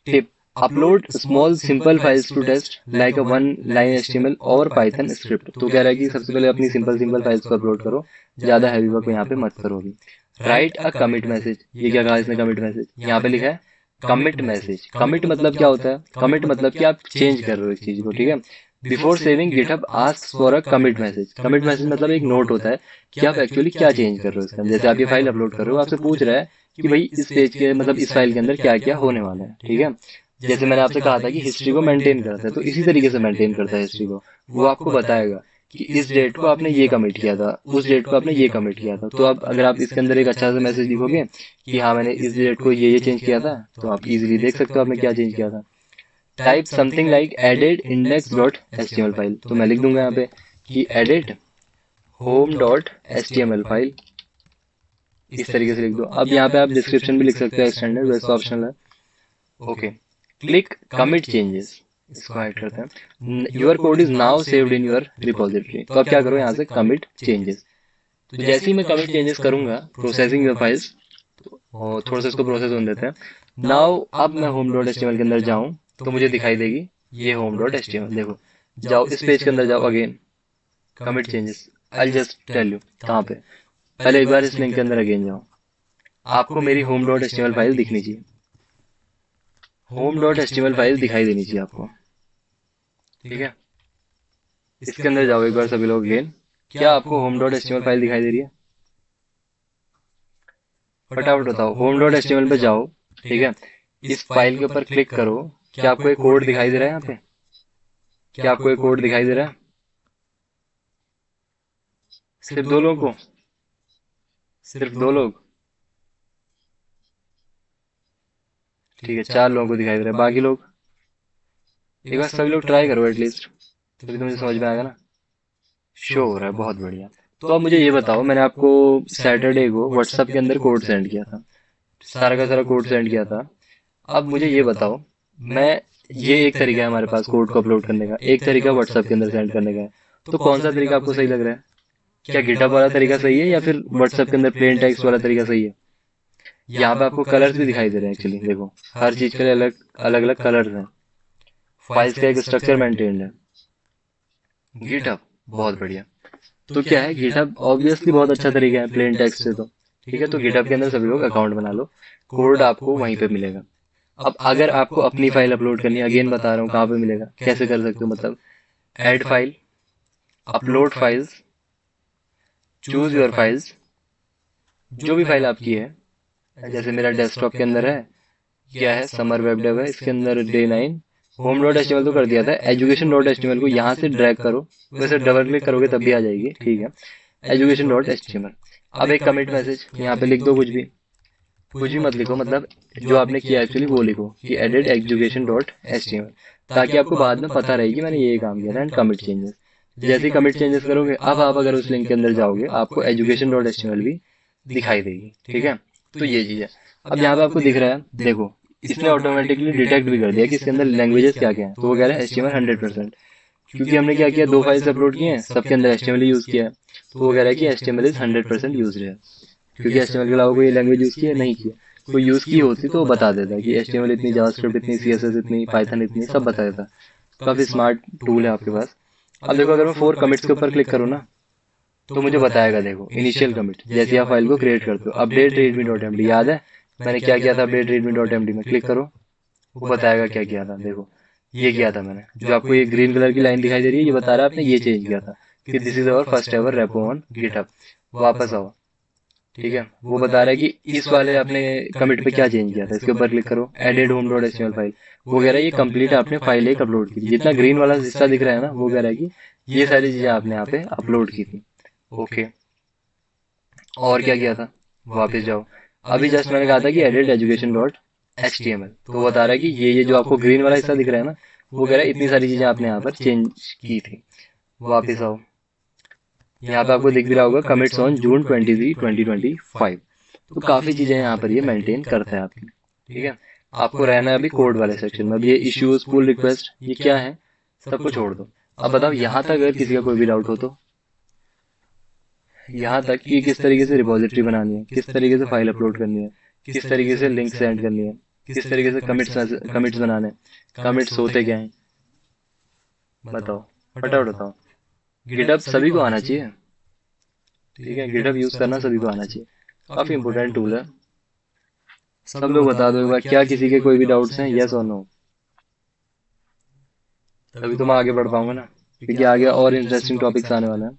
Tip, upload small simple files to test like a one line HTML or Python script. तो कह रहा है कि सबसे पहले अपनी सिंपल सिंपल फाइल्स को अपलोड करो, ज्यादा हैवी वर्क यहाँ पे मत करो अभी। राइट अ कमिट मैसेज, ये क्या कहा इसने कमिट मैसेज, यहाँ पे लिखा है कमिट मैसेज। कमिट मतलब क्या होता है, कमिट मतलब कि आप चेंज कर रहे हो इस चीज को। ठीक है, before saving GitHub asks for a commit message. Commit message मतलब एक नोट होता है कि आप एक्चुअली क्या चेंज कर रहे हो इसके अंदर। जैसे आप ये फाइल अपलोड कर रहे हो, आपसे पूछ रहा है कि भाई इस पेज के मतलब इस फाइल के अंदर क्या क्या होने वाला है। ठीक है, जैसे मैंने आपसे कहा था कि हिस्ट्री को मेंटेन करता है, तो इसी तरीके से मेंटेन करता है हिस्ट्री को। वो आपको बताएगा कि इस डेट को आपने ये कमिट किया था, उस डेट को आपने ये कमिट किया था। तो अब अगर आप इसके अंदर एक अच्छा सा मैसेज लिखोगे कि हाँ मैंने इस डेट को ये चेंज किया था, तो आप इजीली देख सकते हो आपने क्या चेंज किया था। Type something like edit index dot H T M L file. तो मैं लिख दूंगा यहाँ पे कि edit home dot H T M L file, इस तरीके से लिख दो। अब यहाँ पे आप डिस्क्रिप्शन भी लिख सकते हो, एक्सटेंडेड, वैसे ऑप्शनल है। ओके, क्लिक कमिट चेंजेस, इसको हाइड करते हैं। Your code is now saved in your repository. तो अब क्या करो, यहाँ से कमिट चेंजेस। तो जैसे ही मैं कमिट चेंजेस करूंगा, प्रोसेसिंग योर फाइल्स, और थोड़ा सा इसको प्रोसेस होने देते हैं। नाउ अब मैं home dot H T M L के अंदर जाऊं तो मुझे दिखाई देगी ये home dot H T M L. देखो, जाओ इस पेज के अंदर जाओ, again commit changes. I just tell you कहाँ पे, पहले एक बार इस लिंक के अंदर अगेन जाओ, आपको मेरी home dot H T M L file दिखनी चाहिए। Home dot H T M L file दिखाई देनी चाहिए आपको। ठीक है, इसके अंदर जाओ एक बार सभी लोग अगेन। क्या आपको home dot H T M L file दिखाई दे रही है? फटाफट बताओ, home dot H T M L पे जाओ। ठीक है, इस फाइल के ऊपर क्लिक करो। क्या आपको एक कोड दिखाई दे रहा है यहाँ पे? क्या आपको एक कोड दिखाई दे रहा है? सिर्फ दो लोगों को? सिर्फ दो लोग? ठीक है, चार लोगों को दिखाई दे रहा है, बाकी लोग? एक बार सभी लोग ट्राई करो एटलीस्ट, तभी तो मुझे समझ में आएगा ना। शो हो रहा है, बहुत बढ़िया। तो अब मुझे ये बताओ, मैंने आपको सैटरडे को व्हाट्सएप के अंदर कोड सेंड किया था, सारा का सारा कोड सेंड किया था। अब मुझे ये बताओ, मैं, ये एक तरीका है हमारे पास कोड को अपलोड करने का, एक तरीका व्हाट्सएप के अंदर सेंड करने का है। तो कौन सा तरीका आपको सही लग रहा है? क्या गिटहब वाला तरीका सही है या फिर व्हाट्सएप के अंदर प्लेन टेक्स्ट वाला तरीका सही है? यहाँ पे आपको कलर्स भी दिखाई दे रहे हैं एक्चुअली, देखो हर चीज के लिए अलग अलग अलग कलर्स हैं। फाइल्स का एक स्ट्रक्चर मेंटेन्ड है। गिटहब, बहुत बढ़िया। तो क्या है, गिटहब ऑब्वियसली बहुत अच्छा तरीका है प्लेन टेक्स्ट से। तो ठीक है, तो गिटहब के अंदर सभी लोग अकाउंट बना लो, कोड आपको वहीं पे मिलेगा। अब अगर आपको अपनी फाइल अपलोड करनी है, अगेन बता रहा हूँ कहाँ पे मिलेगा, कैसे कर सकते हो, मतलब add file, upload files, choose your files, जो भी फाइल आपकी है। जैसे मेरा डेस्कटॉप के अंदर है, क्या है, समर वेब डेव है, इसके अंदर day 9। Home dot H T M L तो कर दिया था, education dot H T M L को यहाँ से ड्रैग करो, वैसे डबल क्लिक करोगे तब भी आ जाएगी। ठीक है, education dot H T M L. अब एक कमिट मैसेज यहाँ पे लिख दो, कुछ भी मत लिखो, मतलब जो आपने किया एक्चुअली वो लिखो कि edit education dot H T M L, ताकि आपको बाद में पता रहे कि मैंने ये काम किया था। एंड कमिट चेंजेस, जैसे ही कमिट चेंजेस करोगे, अब आप अगर उस लिंक के अंदर जाओगे, आपको education dot H T M L भी दिखाई देगी। ठीक है, तो ये चीज है। अब यहाँ पे आपको दिख रहा है, देखो इसने ऑटोमेटिकली डिटेक्ट भी कर दिया कि इसके अंदर लैंग्वेजेस क्या क्या है। तो वो कह रहा है एचटीएमएल 100%, क्योंकि हमने क्या किया, दो फाइल्स अपलोड किए हैं, सबके अंदर एचटीएमएल यूज किया है। तो वो कह रहा है कि एचटीएमएल इज 100% यूज है, क्योंकि एचटीएमएल के अलावा कोई लैंग्वेज यूज की है नहीं की है। कोई यूज की होती तो वो बता देता कि एचटीएमएल इतनी, जावास्क्रिप्ट इतनी, सीएसएस इतनी, पाइथन इतनी, सब बता देता। काफी स्मार्ट टूल है आपके पास। अब देखो, अगर मैं 4 कमिट्स के ऊपर क्लिक करूँ ना, तो मुझे बताएगा, देखो इनिशियल कमिट, जैसे आप फाइल को क्रिएट करते हो, अपडेट रीडमी डॉट एमडी, याद है मैंने क्या किया था अपडेट रीडमी डॉट एमडी में? क्लिक करो, वो बताएगा क्या किया था। देखो ये किया था मैंने, जो आपको ये ग्रीन कलर की लाइन दिखाई दे रही है, ये बता रहा है आपने ये चेंज किया था कि this is our first ever repo on GitHub. वापस आओ, ठीक है, वो बता रहा है कि इस वाले आपने कमिट पे क्या चेंज किया था, इसके ऊपर क्लिक करो, added home dot HTML file. वो कह रहा है ये कंप्लीट आपने फाइल एक अपलोड की थी, जितना ग्रीन वाला हिस्सा दिख रहा है ना, वो कह रहा है कि ये सारी चीजें आपने यहाँ पे अपलोड की थी। ओके, और क्या किया था, वापस जाओ। अभी जस्ट मैंने कहा था कि edit education dot H T M L, तो वो बता रहा है कि ये जो आपको ग्रीन वाला हिस्सा दिख रहा है ना, वो कह रहा है इतनी सारी चीजें आपने यहाँ पर चेंज की थी। वापस आओ, यहाँ पे आपको दिख भी रहा होगा कमिट्स ऑन June 23, 2025। तो काफी चीजें यहाँ पर ये मेंटेन करता है आपकी। ठीक है, आपको रहना है अभी कोड वाले सेक्शन में। अब ये इश्यूज, पुल रिक्वेस्ट, ये क्या है, सबको छोड़ दो। अब बताओ यहाँ तक अगर किसी का कोई भी डाउट हो तो, यहाँ तक कि किस तरीके से रिपॉजिटरी बनानी है, किस तरीके से फाइल अपलोड करनी है, किस तरीके से लिंक सेंड करनी है, किस तरीके से कमिट्स बनाने, कमिट्स होते क्या हैं, बताओ, फटाफट बताओ। गिटहब सभी को आना चाहिए, ठीक है, गिटहब यूज करना सभी को आना चाहिए, काफी इंपोर्टेंट टूल है। सब लोग बता दो एक बार, क्या किसी के कोई भी डाउट्स हैं, यस और नो? तभी तो मैं आगे बढ़ पाऊंगा ना, क्योंकि आगे और इंटरेस्टिंग टॉपिक्स आने वाले हैं।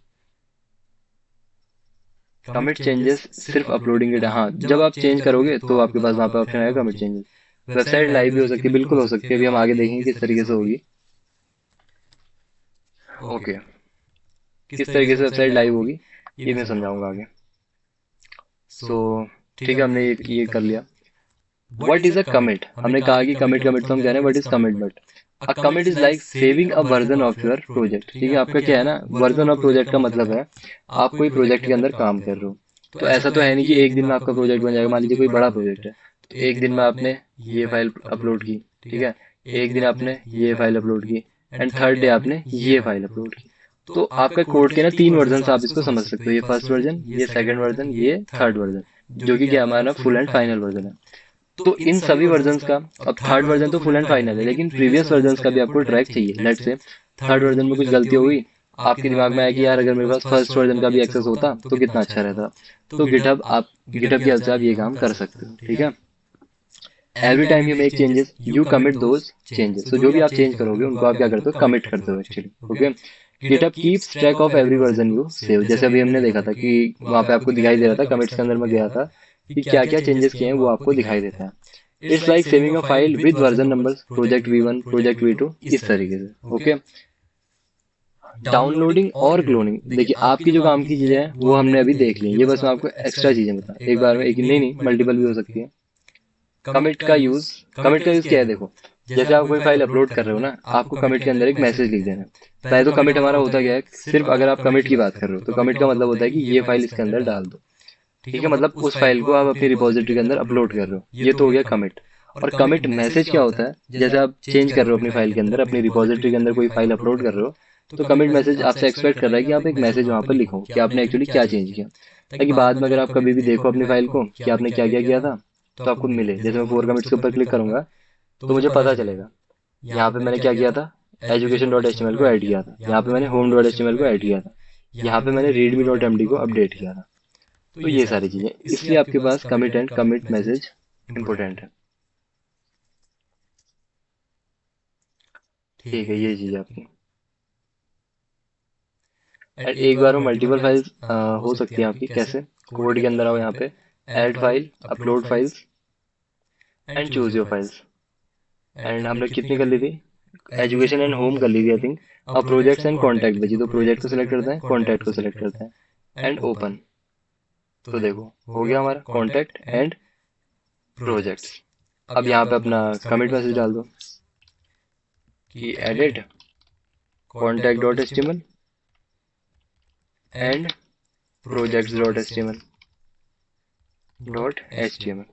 कमिट चेंजेस सिर्फ अपलोडिंग के, हाँ जब आप चेंज करोगे तो आपके पास वहां पे ऑप्शन आएगा कमिट चेंजेस। वेबसाइट लाइव भी हो सकती है, बिल्कुल हो सकती है, अभी हम आगे देखेंगे किस तरीके से होगी। ओके, किस तरीके से वेबसाइट लाइव होगी ये मैं समझाऊंगा आगे। सो ठीक है, हमने ये कर लिया। What is a commit? हमने कहा कि कमिट कमिट तो हम कह रहे हैं, what is commit? But a commit is like saving a version of your project, ठीक है। आपका क्या है ना, वर्जन ऑफ प्रोजेक्ट का मतलब है आप कोई प्रोजेक्ट के अंदर काम कर रहे हो, तो ऐसा तो है नहीं कि एक दिन में आपका प्रोजेक्ट बन जाएगा। मान लीजिए कोई बड़ा प्रोजेक्ट है, तो एक दिन में आपने ये फाइल अपलोड की, ठीक है, एक दिन आपने ये फाइल अपलोड की, एंड थर्ड डे आपने ये फाइल अपलोड की। तो आपका कोड के ना 3 वर्जन आप इसको समझ सकते हो, ये फर्स्ट वर्जन, ये सेकंड वर्जन, ये थर्ड वर्जन, जो कि क्या हमारा फुल एंड फाइनल वर्जन है। तो इन सभी वर्जन्स का, अब थर्ड वर्जन तो फुल एंड फाइनल है, लेकिन प्रीवियस वर्जन्स का भी आपको ट्रैक चाहिए। लेट से थर्ड वर्जन में कुछ गलती हो गई, आपके दिमाग में आया कि यार अगर मेरे पास फर्स्ट वर्जन का भी एक्सेस होता तो कितना अच्छा रहता। तो गिटहब की हेल्प से आप ये काम कर सकते हो, ठीक है। Every time you make changes you commit those changes, तो जो भी आप चेंज करोगे उनको आप क्या करते हो, कमिट करते हो actually, okay. GitHub keeps track of every version you save, जैसे अभी हमने देखा था कि वहां पे आपको दिखाई दे रहा था, कमिट्स के अंदर में गया था कि क्या क्या चेंजेस किए हैं वो आपको दिखाई देता है। It's like saving a file with version numbers, project V1, project V2, इस तरीके से, ओके। डाउनलोडिंग और क्लोनिंग, देखिए आपकी जो काम की चीजें हैं वो हमने अभी देख ली, ये बस मैं आपको एक्स्ट्रा चीजें बता, एक बार में एक नहीं नहीं मल्टीपल भी हो सकती है। कमिट का यूज क्या है, देखो जैसे आप कोई फाइल अपलोड कर रहे हो ना, आपको कमिट के अंदर एक मैसेज लिख देना है। पहले तो कमिट हमारा होता क्या है, सिर्फ अगर आप कमिट की बात कर रहे हो तो कमिट का मतलब होता है कि ये फाइल इसके अंदर डाल दो, ठीक है, मतलब उस फाइल को आप अपनी रिपोजिटरी के अंदर अपलोड कर रहे हो, ये तो हो गया कमिट। और कमिट मैसेज क्या होता है, जैसे आप चेंज कर रहे हो अपनी फाइल के अंदर, अपनी रिपोजिटरी के अंदर कोई फाइल अपलोड कर रहे हो, तो कमिट मैसेज आपसे एक्सपेक्ट कर रहा है कि आप एक मैसेज वहां पर लिखो कि आपने एक्चुअली क्या चेंज किया, ताकि बाद में अगर आप कभी भी देखो अपनी फाइल को कि आपने क्या क्या किया था तो आपको मिले। जैसे मैं 4 कमिट्स के ऊपर क्लिक करूंगा तो मुझे पता चलेगा यहाँ पे मैंने क्या किया था, एजुकेशन डॉट एच को ऐड किया था, यहाँ पे मैंने होम डॉट एच को ऐड किया था, यहाँ पे मैंने रीडमी डॉट एमडी को अपडेट किया था। तो ये सारी चीजें, इसलिए आपके पास commit and commit message important है, ठीक है, ये चीज है आपकी। एंड एक बार में मल्टीपल फाइल्स हो सकती है आपकी, कैसे? कोड के अंदर आओ, यहाँ पे add file, upload files and choose your files. And हमने कितनी कर ली थी, एजुकेशन एंड होम कर ली थी आई थिंक। अब प्रोजेक्ट्स एंड कॉन्टैक्ट बची, तो प्रोजेक्ट को सिलेक्ट करते हैं, कॉन्टैक्ट को सिलेक्ट करते हैं, एंड ओपन। तो देखो हो गया हमारा कॉन्टैक्ट एंड प्रोजेक्ट्स। अब यहाँ पे अपना कमिट मैसेज डाल दो कि edit contact dot H T M L and projects dot H T M L dot H T M L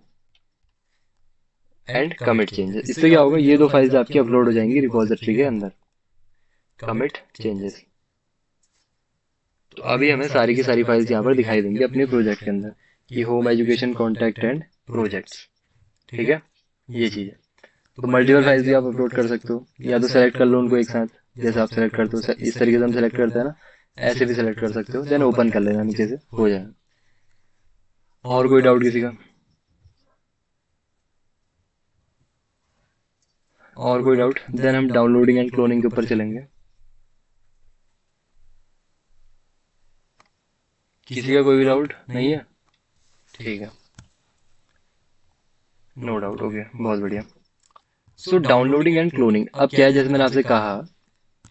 and commit changes. इससे क्या होगा, ये दो फाइल्स आपकी अपलोड हो जाएंगी रिपोजिटरी के अंदर, कमिट चेंजेस। तो अभी हमें सारी की सारी फाइल्स यहाँ पर दिखाई देंगी अपने प्रोजेक्ट के अंदर कि home, education, contact and projects, ठीक है, ये चीज है। तो मल्टीपल फाइल्स भी आप अपलोड कर सकते हो, या तो सेलेक्ट कर लो उनको एक साथ, जैसे आप सेलेक्ट करते हो इस तरीके से हम सेलेक्ट करते हैं ना, ऐसे भी सेलेक्ट कर सकते हो, देन ओपन कर लेना नीचे से, हो जाएगा। और कोई डाउट किसी का? और कोई डाउट? देन हम डाउनलोडिंग एंड क्लोनिंग के ऊपर चलेंगे। किसी का कोई भी डाउट नहीं है? ठीक है, नो डाउट, ओके, बहुत बढ़िया। सो डाउनलोडिंग एंड क्लोनिंग, अब क्या है, जैसे मैंने आपसे कहा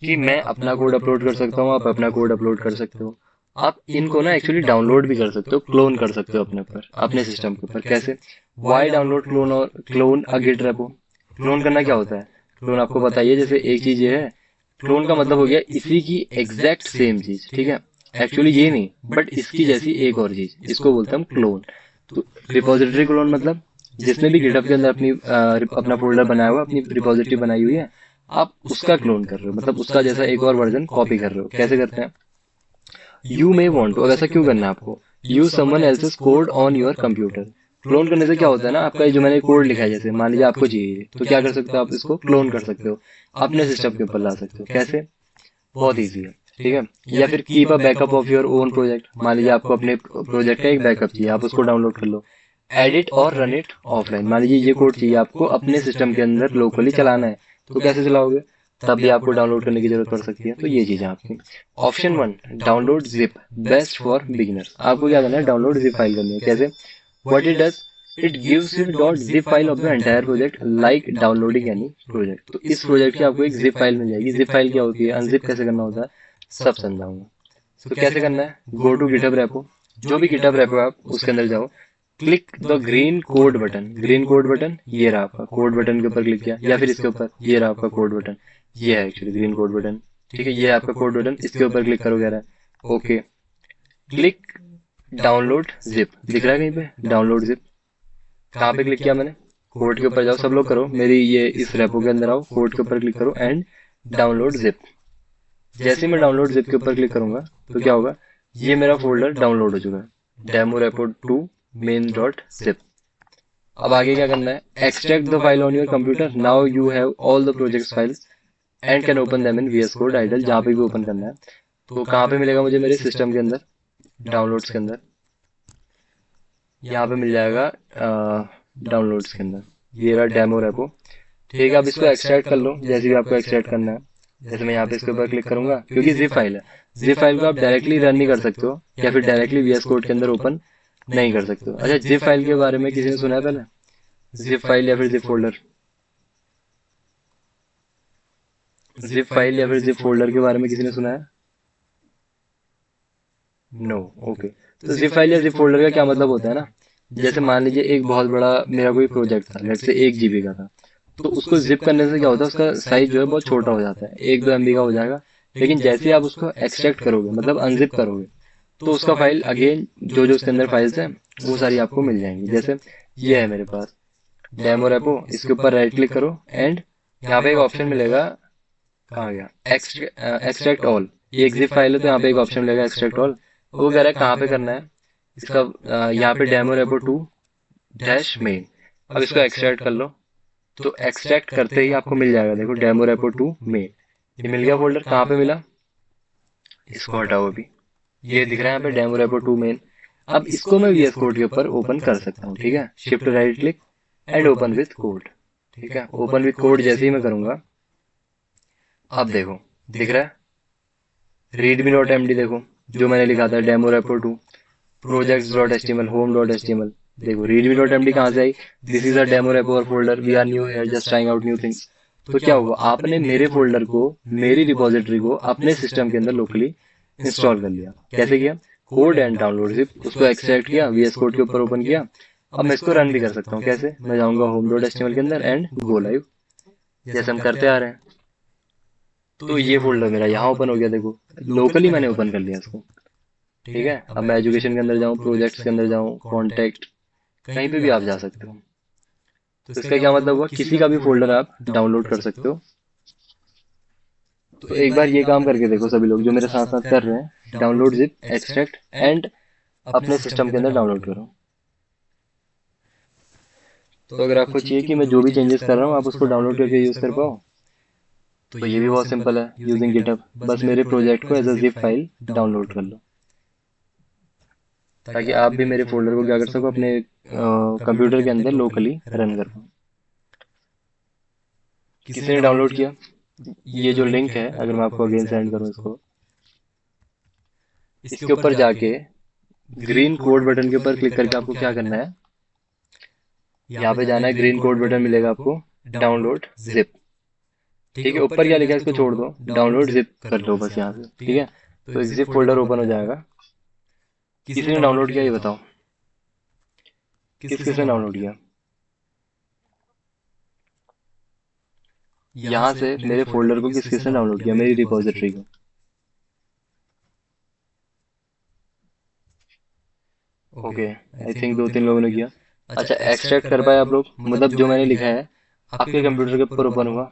कि मैं अपना कोड अपलोड कर सकता हूँ, आप अपना कोड अपलोड कर सकते हो। आप इनको ना एक्चुअली डाउनलोड भी कर सकते हो, क्लोन कर सकते हो अपने ऊपर, अपने सिस्टम के ऊपर। कैसे? वाई डाउनलोड क्लोन और क्लोन अ गिट रेपो। क्लोन करना क्या होता है, क्लोन आपको बताइए। जैसे एक चीज ये है, क्लोन का मतलब हो गया इसी की एग्जैक्ट सेम चीज, ठीक है, एक्चुअली ये नहीं बट इसकी जैसी एक और चीज, इसको बोलते हैं हम क्लोन। तो रिपोजिटरी क्लोन मतलब जिसने भी गिटहब के अंदर अपना फोल्डर बनाया हुआ, अपनी रिपोजिटरी बनाई हुई है, आप उसका क्लोन कर रहे हो, मतलब उसका जैसा एक और वर्जन कॉपी कर रहे हो। कैसे करते हैं? यू मे वॉन्ट टू, अब ऐसा क्यों करना है आपको? Use someone else's code on your computer. Clone करने से क्या होता है ना, आपका ये जो मैंने कोड लिखा है, जैसे मान लीजिए आपको चाहिए, तो क्या कर सकते हो आप? इसको क्लोन कर सकते हो, अपने सिस्टम के ऊपर ला सकते हो। कैसे? बहुत ईजी है। ठीक है। या फिर keep a backup of your own project. मान लीजिए आपको अपने प्रोजेक्ट का एक बैकअप चाहिए, आप उसको डाउनलोड कर लो। एडिट और रन इट ऑफलाइन। मान लीजिए ये कोड चाहिए आपको अपने सिस्टम के अंदर लोकली चलाना है, तो कैसे चलाओगे? तब भी आपको डाउनलोड करने की जरूरत पड़ सकती है। तो ये चीज है आपकी। Option one, download zip, best for beginners. आपको क्या करना है? डाउनलोड जिप फाइल करनी है। कैसे? What it does, it gives U dot zip file of the entire project like downloading any project. तो इस प्रोजेक्ट की आपको एक जिप फाइल मिल जाएगी। जिप फाइल क्या होती है, अनजिप कैसे करना होता है, सब समझाऊंगा। तो कैसे करना है? गो टू गिटहब रेपो, जो भी गिटहब रेपो है आप उसके अंदर जाओ, click the green code button. Green code button ये रहा आपका, कोड बटन के ऊपर क्लिक किया, या फिर इसके ऊपर ये रहा आपका कोड बटन। ये है एक्चुअली ग्रीन कोड बटन। ठीक है, ये है आपका कोड बटन, इसके ऊपर क्लिक करो कह रहा है। ओके, क्लिक डाउनलोड जिप, दिख रहा है कहीं पे डाउनलोड जिप? कहाँ पे क्लिक किया मैंने? कोड के ऊपर जाओ, सब लोग करो, मेरी ये इस रेपो के अंदर आओ, कोड के ऊपर क्लिक करो एंड डाउनलोड जिप। जैसे ही मैं डाउनलोड जिप के ऊपर क्लिक करूंगा तो क्या होगा, ये मेरा फोल्डर डाउनलोड हो चुका है, demo repo two main dot zip. अब आगे क्या करना है? Extract the file on your computer, now you have all the project files and can open them in VS code idle. जहाँ पे भी ओपन करना है, तो कहाँ पे मिलेगा मुझे? मेरे सिस्टम के अंदर, डाउनलोड्स के अंदर, यहाँ पे मिल जाएगा डाउनलोड्स के अंदर। ये रहा डेमो रेपो। ठीक है, अब इसको एक्सट्रैक्ट कर लो जैसे भी आपको एक्सट्रैक्ट करना है। जैसे मैं यहाँ पे इसके ऊपर क्लिक करूंगा, क्योंकि जिप फाइल है, जिप फाइल को आप डायरेक्टली रन नहीं कर सकते हो, या फिर डायरेक्टली वीएस कोड के अंदर ओपन नहीं कर सकते हो। अच्छा, जिप फाइल के बारे में किसी ने सुना है पहले? जिप फाइल या फिर जिप फोल्डर? जिप फाइल या फिर जिप फोल्डर के बारे में किसी ने सुना है? नो। ओके, तो जिप फाइल या जिप फोल्डर का क्या मतलब होता है ना, जैसे मान लीजिए एक बहुत बड़ा मेरा कोई प्रोजेक्ट था, लेट से 1 GB का था, तो उसको जिप करने से क्या होता है, उसका साइज जो है बहुत छोटा हो जाता है, 1-2 MB का हो जाएगा। लेकिन जैसे ही आप उसको एक्सट्रैक्ट करोगे, मतलब अनजिप करोगे, तो उसका फाइल अगेन जो जो उसके अंदर फाइल्स हैं वो सारी आपको मिल जाएंगी। जैसे ये है मेरे पास डेमो रेपो, इसके ऊपर राइट क्लिक करो एंड यहाँ पे एक ऑप्शन मिलेगा, कहाँ गया, एक्सट्रैक्ट ऑल। ये एक जिप फाइल है, तो यहाँ पे एक ऑप्शन मिलेगा एक्सट्रैक्ट ऑल। वो कह रहा है कहाँ पे करना है इसका, यहाँ पे demo repo two dash main. अब इसको एक्सट्रैक्ट कर लो, तो एक्सट्रैक्ट करते ही आपको मिल जाएगा, देखो डेमो रेपो टू मेन, ये मिल गया फोल्डर। कहाँ पे मिला? इसको हटाओ अभी, ये दिख रहा है यहाँ पे डेमो रेपो टू मेन। अब इसको मैं वीएस कोड के ऊपर ओपन कर सकता हूँ। ठीक है, shift right click and open with code. ठीक है, ओपन विथ कोड जैसे ही मैं करूंगा, अब देखो दिख रहा है रीडमी डॉट एमडी, देखो जो मैंने लिखा था demo repo to projects dot HTML home dot HTML. देखो रीडमी डॉट एमडी कहाँ से आई? This is a demo repo और folder, we are new here just trying out new things. तो क्या हुआ, आपने मेरे फोल्डर को, मेरी रिपोजिटरी को अपने सिस्टम के अंदर लोकली इंस्टॉल कर लिया। कैसे किया? कोड एंड डाउनलोड जिप, उसको एक्सट्रैक्ट किया, वीएस कोड के ऊपर ओपन किया। अब मैं इसको रन भी कर सकता हूँ। कैसे? मैं जाऊंगा होम डॉट एचटीएमएल के अंदर एंड गो लाइव, जैसे हम करते आ रहे हैं। तो ये फोल्डर मेरा यहाँ ओपन हो गया, देखो लोकली मैंने ओपन कर लिया इसको। ठीक है, अब मैं एजुकेशन के अंदर जाऊँ, प्रोजेक्ट्स के अंदर जाऊँ, कॉन्टेक्ट, कहीं पे भी आप जा सकते हो। तो इसका क्या मतलब हुआ, किसी का भी फोल्डर आप डाउनलोड कर सकते हो। तो एक बार ये काम करके देखो सभी लोग जो मेरे साथ साथ कर रहे हैं, डाउनलोड जिप, एक्सट्रैक्ट एंड अपने सिस्टम के अंदर डाउनलोड करो। तो अगर आपको चाहिए कि मैं जो भी चेंजेस कर रहा हूँ आप उसको डाउनलोड करके यूज कर पाओ, तो ये भी बहुत सिंपल है, यूजिंग गिटहब। बस मेरे प्रोजेक्ट को as a zip file download कर लो, ताकि आप भी मेरे फोल्डर को क्या कर सको, अपने कंप्यूटर के अंदर लोकली रन कर पाओ। किसी ने डाउनलोड किया? ये जो लिंक है, अगर मैं आपको अगेन सेंड करूँ इसको, इसके ऊपर जाके ग्रीन कोड बटन के ऊपर क्लिक करके आपको क्या करना है, यहाँ पे जाना है, ग्रीन कोड बटन मिलेगा आपको, डाउनलोड जिप। ठीक है, ऊपर क्या लिखा है इसको छोड़ दो, डाउनलोड जिप कर लो बस यहाँ से। ठीक है, तो एक जिप फोल्डर ओपन हो जाएगा। किसी ने डाउनलोड किया ये बताओ, किस किसने डाउनलोड किया? यहाँ से मेरे फोल्डर को किस किसने डाउनलोड किया, मेरी रिपोजिटरी को? ओके, आई थिंक 2-3 लोगों ने किया। अच्छा, एक्सट्रैक्ट कर पाए आप लोग? मतलब जो मैंने लिखा है आपके कंप्यूटर के ऊपर ओपन हुआ?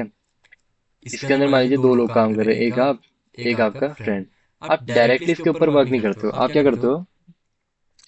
है। इसके अंदर मान लीजिए दो लोग काम कर रहे हैं, एक आपका फ्रेंड। आप डायरेक्टली इसके ऊपर वर्क नहीं करते हो, आप क्या करते हो,